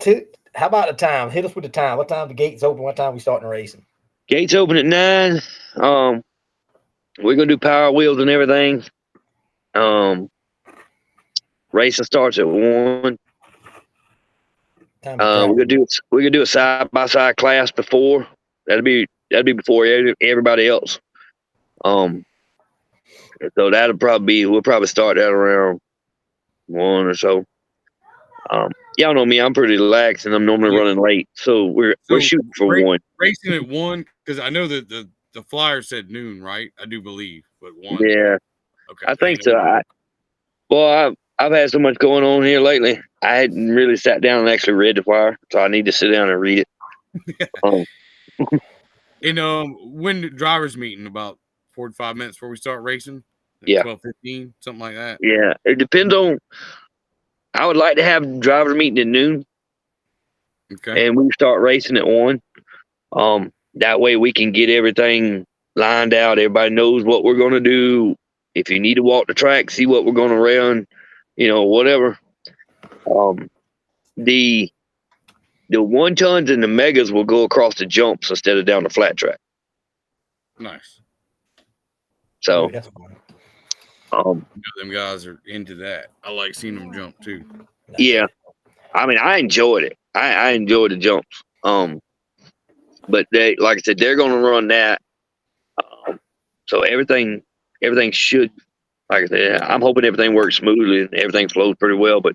how about the time? Hit us with the time. What time the gates open? What time we starting racing? Gates open at 9. We're gonna do power wheels and everything. Racing starts at 1. Time We're gonna do a side by side class before. That'll be before everybody else. So we'll probably start that around 1 or so. Y'all know me, I'm pretty relaxed and I'm normally running late. So we're shooting for 1. Racing at 1 because I know that the flyer said noon, right? I do believe, but 1. Yeah, Okay. I think so. I've had so much going on here lately. I hadn't really sat down and actually read the flyer, so I need to sit down and read it. And when the drivers meeting about 45 minutes before we start racing? Yeah. 12:15, something like that. Yeah, it depends on. I would like to have driver meeting at noon. Okay. and we start racing at 1. That way we can get everything lined out. Everybody knows what we're going to do. If you need to walk the track, see what we're going to run, whatever. The 1 tons and the megas will go across the jumps instead of down the flat track. Nice. So, That's fun. Them guys are into that. I like seeing them jump too. yeah, I mean, I enjoyed it. I enjoyed the jumps. But they, like I said, they're going to run that. So everything should, like I said, I'm hoping everything works smoothly and everything flows pretty well. But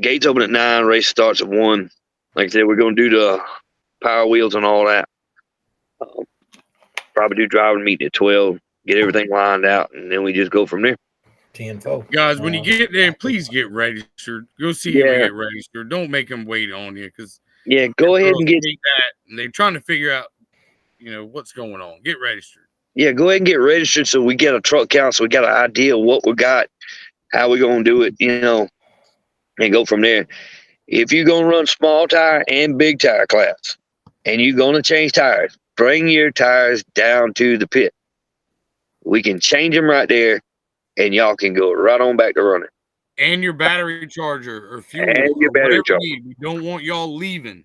gates open at 9, race starts at 1. Like I said, we're going to do the power wheels and all that. Probably do driving meet at 12, get everything lined out, and then we just go from there. 10-4. Guys, when you get there, please get registered. Go see him and get registered. Don't make them wait on you because go ahead and get that. And they're trying to figure out, what's going on. Get registered. Yeah, go ahead and get registered so we get a truck count, so we got an idea of what we got, how we gonna do it, and go from there. If you're gonna run small tire and big tire class, and you're gonna change tires, bring your tires down to the pit. We can change them right there, and y'all can go right on back to running. And your battery charger or fuel. And your battery charger. We don't want y'all leaving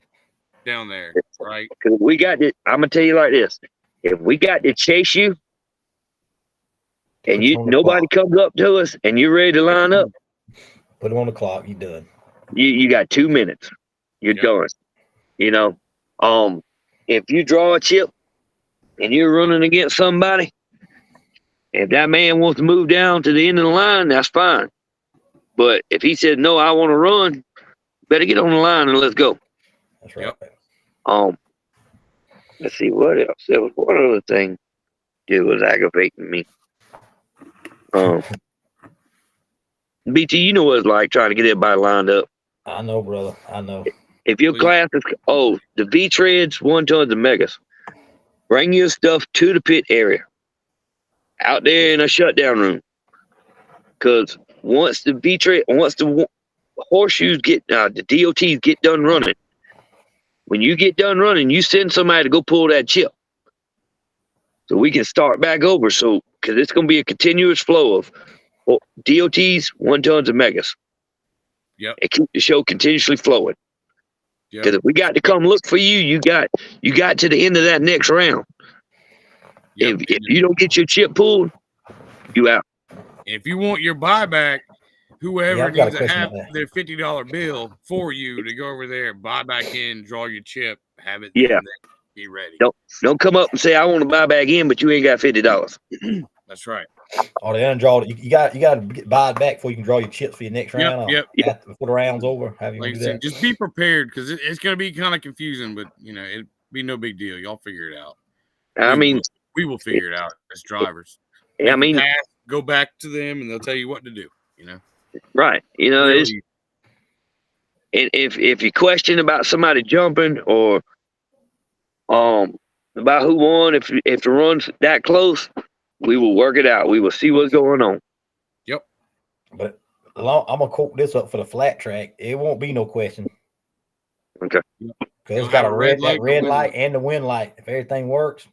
down there, right? Because we got it. I'm gonna tell you like this: if we got to chase you, and nobody comes up to us, and you're ready to line up, put them on the clock. You done. You got 2 minutes. You're done. If you draw a chip and you're running against somebody, if that man wants to move down to the end of the line, that's fine. But if he said, no, I want to run, better get on the line and let's go. That's right. Let's see what else. There was one other thing that was aggravating me. BT, you know what it's like trying to get everybody lined up. I know, brother. I know. If your class is, the V-treads, 1 tons and megas, bring your stuff to the pit area, out there in a shutdown room. Because once the horseshoes get, the DOTs get done running, when you get done running, you send somebody to go pull that chip. So we can start back over. So, because it's going to be a continuous flow of DOTs, 1 tons and megas. Yep. And keep the show continuously flowing. Because if we got to come look for you, you got to the end of that next round. Yep. If you don't get your chip pulled, you out. If you want your buyback, whoever needs to have their $50 bill for you to go over there, buy back in, draw your chip, have it. Yeah. Be ready. Don't come up and say I want to buy back in, but you ain't got $50. That's right. Or they undraw it. You got to buy it back before you can draw your chips for your next round. Yep. Before the round's over. Have you Like do said, that? just be prepared because it's going to be kind of confusing, but it'd be no big deal. Y'all figure it out. We will figure it out as drivers. Go back to them and they'll tell you what to do. Right. It's, if you question about somebody jumping or about who won, if the run's that close, we will work it out. We will see what's going on. Yep. But I'm gonna quote this up for the flat track. It won't be no question. Okay. Because it's got a red light and the wind light. If everything works.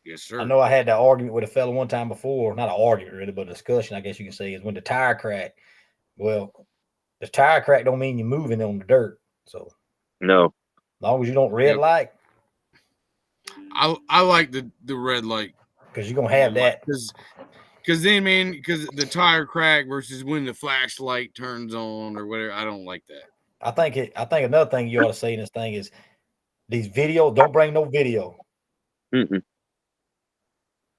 Yes, sir. I know I had that argument with a fellow one time before. Not an argument really, but a discussion, I guess you can say, is when the tire cracked. Well, the tire crack don't mean you're moving on the dirt. So no. As long as you don't red light. I like the red light. Because you're gonna have that. Because then, man, because the tire crack versus when the flashlight turns on or whatever, I don't like that. I think another thing you ought to say in this thing is these video, don't bring no video. Mm-mm.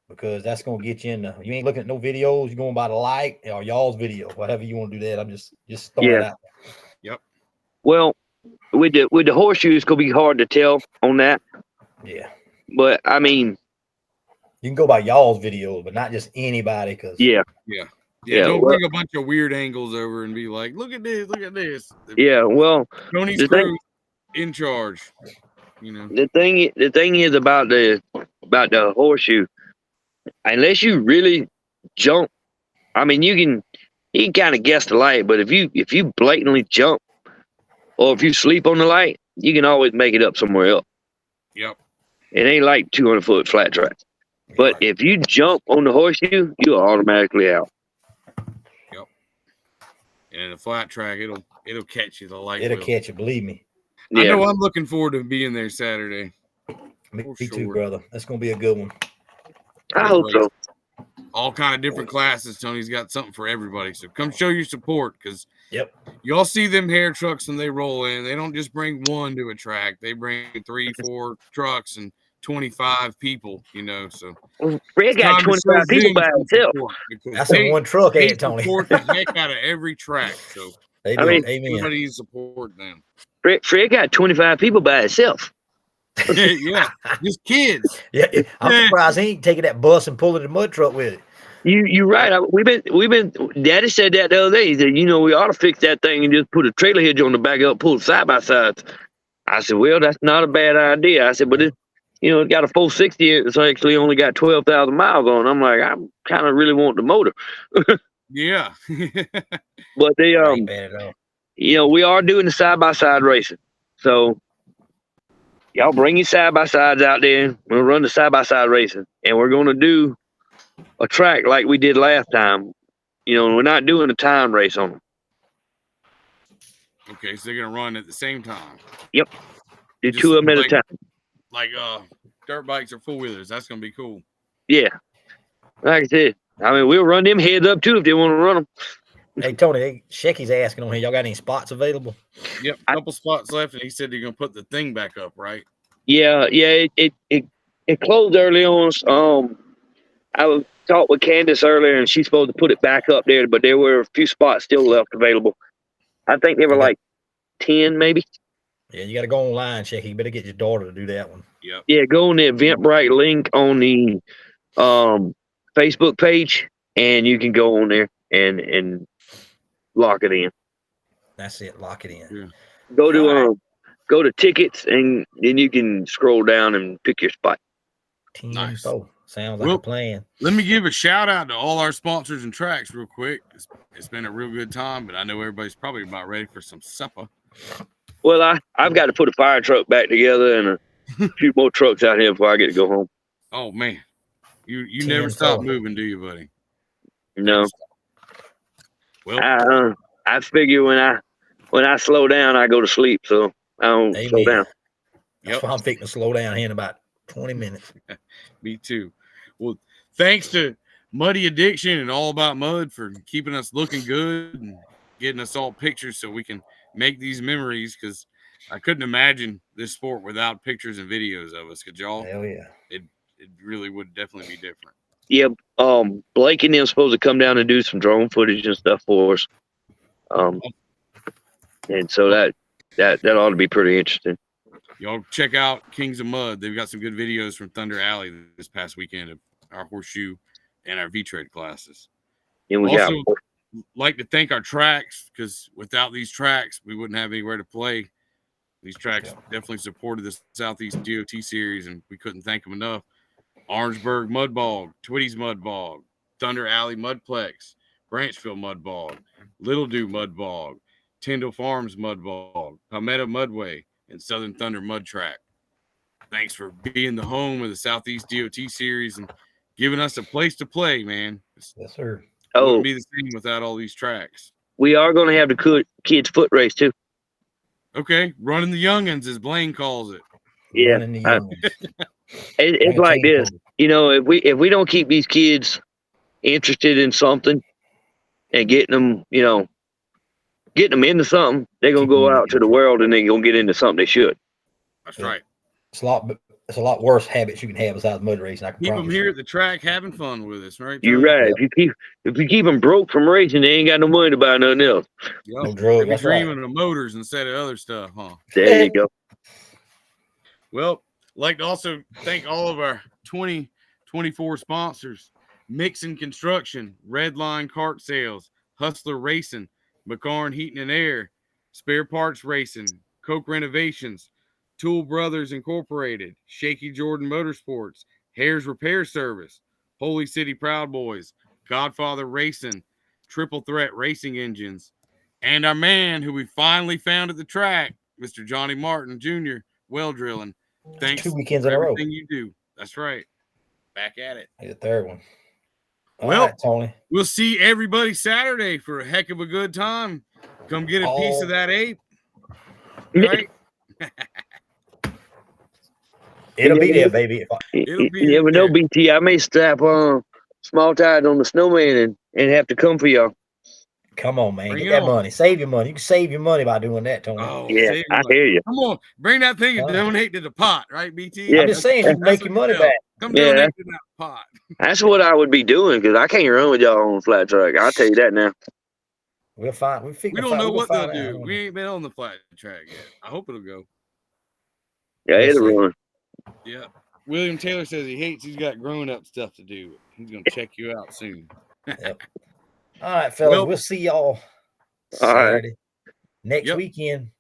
Because that's gonna get you in you ain't looking at no videos, you're going by the light or y'all's video, whatever you want to do that. I'm just throwing it out there. Yep. Well, with the horseshoe, it's gonna be hard to tell on that. Yeah. But I mean, you can go by y'all's videos, but not just anybody. Don't bring a bunch of weird angles over and be like, look at this. Yeah, well, Tony's crew in charge. The thing is about the horseshoe, unless you really jump, I mean, you you can kind of guess the light, but if you blatantly jump or if you sleep on the light, you can always make it up somewhere else. Yep. It ain't like 200-foot flat track. But Right. if you jump on the horseshoe, you're automatically out. Yep. And in a flat track, it'll catch you. The light It'll will. catch you, believe me. I Yeah. know I'm looking forward to being there Saturday. Me For too, sure. brother. That's gonna be a good one. I hope so. All kind of different classes. Tony's got something for everybody. So come show your support, because Yep. y'all see them hair trucks when they roll in. They don't just bring one to a track. They bring 3, 4 trucks and 25 people, So Fred got time to show 25 people them by some himself. support, because That's in one truck, they ain't it, Tony? support the heck out of every track. So They I do. mean, Amen. everybody needs to support them. Fred got 25 people by himself. Yeah, just kids. Yeah, I'm surprised he ain't taking that bus and pulling the mud truck with it. You're right. We've been. Daddy said that the other day. He said, we ought to fix that thing and just put a trailer hitch on the back up, pull side by sides. I said, well, that's not a bad idea. I said, but it got a 460. It's actually only got 12,000 miles on. I'm like, I kind of really want the motor. Yeah. But they Ain't bad at all. we are doing the side by side racing. So y'all bring your side by sides out there. We'll run the side by side racing, and we're going to do a track like we did last time. We're not doing a time race on them. Okay, so they're gonna run at the same time. Yep. Do Just 2 of them at a like- time. Like dirt bikes or 4-wheelers. That's gonna be cool. Yeah. Like I said, we'll run them heads up too if they want to run them. Hey Tony, Shecky's asking on here. Y'all got any spots available? Yep, a couple spots left, and he said they're gonna put the thing back up, right? Yeah. It closed early on. I talked with Candace earlier, and she's supposed to put it back up there, but there were a few spots still left available. I think they were Okay. like 10, maybe. Yeah, you got to go online, Shecky. You better get your daughter to do that one. Yep. Yeah, go on the Eventbrite link on the Facebook page, and you can go on there and lock it in. That's it. Lock it in. Yeah. Go to tickets, and then you can scroll down and pick your spot. 10 Nice. 4. Sounds like Well, a plan. Let me give a shout out to all our sponsors and tracks real quick. It's been a real good time, but I know everybody's probably about ready for some supper. Well, I've got to put a fire truck back together and a few more trucks out here before I get to go home. Oh man, you 10 never stop 4. moving, do you, buddy? No, Well, I figure when I slow down, I go to sleep, so I don't slow Amen. down. That's Yep. why I'm fixing to slow down here in about 20 minutes. me too. Well, thanks to Muddy Addiction and All About Mud for keeping us looking good and getting us all pictures so we can make these memories, because I couldn't imagine this sport without pictures and videos of us. Could y'all? Hell yeah. It really would definitely be different. Yeah, Blake and them supposed to come down and do some drone footage and stuff for us. And so that ought to be pretty interesting. Y'all check out Kings of Mud. They've got some good videos from Thunder Alley this past weekend of our horseshoe and our V-Trade classes. And we Also, got like to thank our tracks, because without these tracks, we wouldn't have anywhere to play. These tracks definitely supported the Southeast DOT series, and we couldn't thank them enough. Orangeburg Mud Bog, Twitty's Mud Bog, Thunder Alley Mudplex, Branchville Mud Bog, Little Dew Mud Bog, Tyndall Farms Mud Bog, Palmetto Mudway, and Southern Thunder Mud Track. Thanks for being the home of the Southeast DOT series and giving us a place to play, man. Yes, sir. It wouldn't be the same without all these tracks. we are going to have the kids foot race too. Okay, running the youngins, as Blaine calls it. Yeah, Running the young ones. It's like this. If we don't keep these kids interested in something and getting them into something, they're gonna go out to the world and they're gonna get into something they should. That's Yeah. right. It's a lot worse habits you can have besides mud racing. I can Keep them promise here you. at the track having fun with us, right? You're Tony? right. If you keep them broke from racing, they ain't got no money to buy nothing else. Yep. No drugs. They be That's right. dreaming of motors instead of other stuff, huh? There you go. Well, I'd like to also thank all of our 2024 sponsors: Mixon Construction, Redline Kart Sales, Hustler Racing, McCarn Heating and Air, Spare Parts Racing, Coke Renovations, Tool Brothers Incorporated, Shaky Jordan Motorsports, Hare's Repair Service, Holy City Proud Boys, Godfather Racing, Triple Threat Racing Engines, and our man who we finally found at the track, Mr. Johnny Martin Jr., Well Drilling. Thanks 2 weekends for in a row. everything you do. That's right. Back at it. The third one. All Well, right, Tony. We'll see everybody Saturday for a heck of a good time. Come get a piece of that ape. Right? It'll be there, baby. It'll be You never know, there. BT. I may strap on small tires on the snowman and have to come for y'all. Come on, man. Bring Get it that on. money. Save your money. You can save your money by doing that, Tony. Oh, Yeah, save I money. hear you. Come on, bring that thing and Huh? donate to the pot, right, BT? Yeah. I'm just saying you can make your money back. Come Yeah. donate to that pot. That's what I would be doing because I can't run with y'all on a flat track. I'll tell you that now. We'll find. We don't know what they'll do. We ain't been on the flat track yet. I hope it'll go. Yeah, We'll it'll see. run. Yeah. William Taylor says he's got grown-up stuff to do. He's going to check you out soon. Yep. All right, fellas. Well- we'll see y'all All right. Saturday. Next Yep. weekend.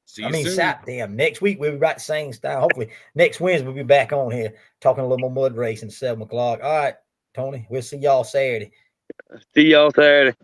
See you soon. Damn. Next week we'll be back the same style. Hopefully next Wednesday we'll be back on here talking a little more mud racing 7 o'clock. All right, Tony. We'll see y'all Saturday. See y'all Saturday.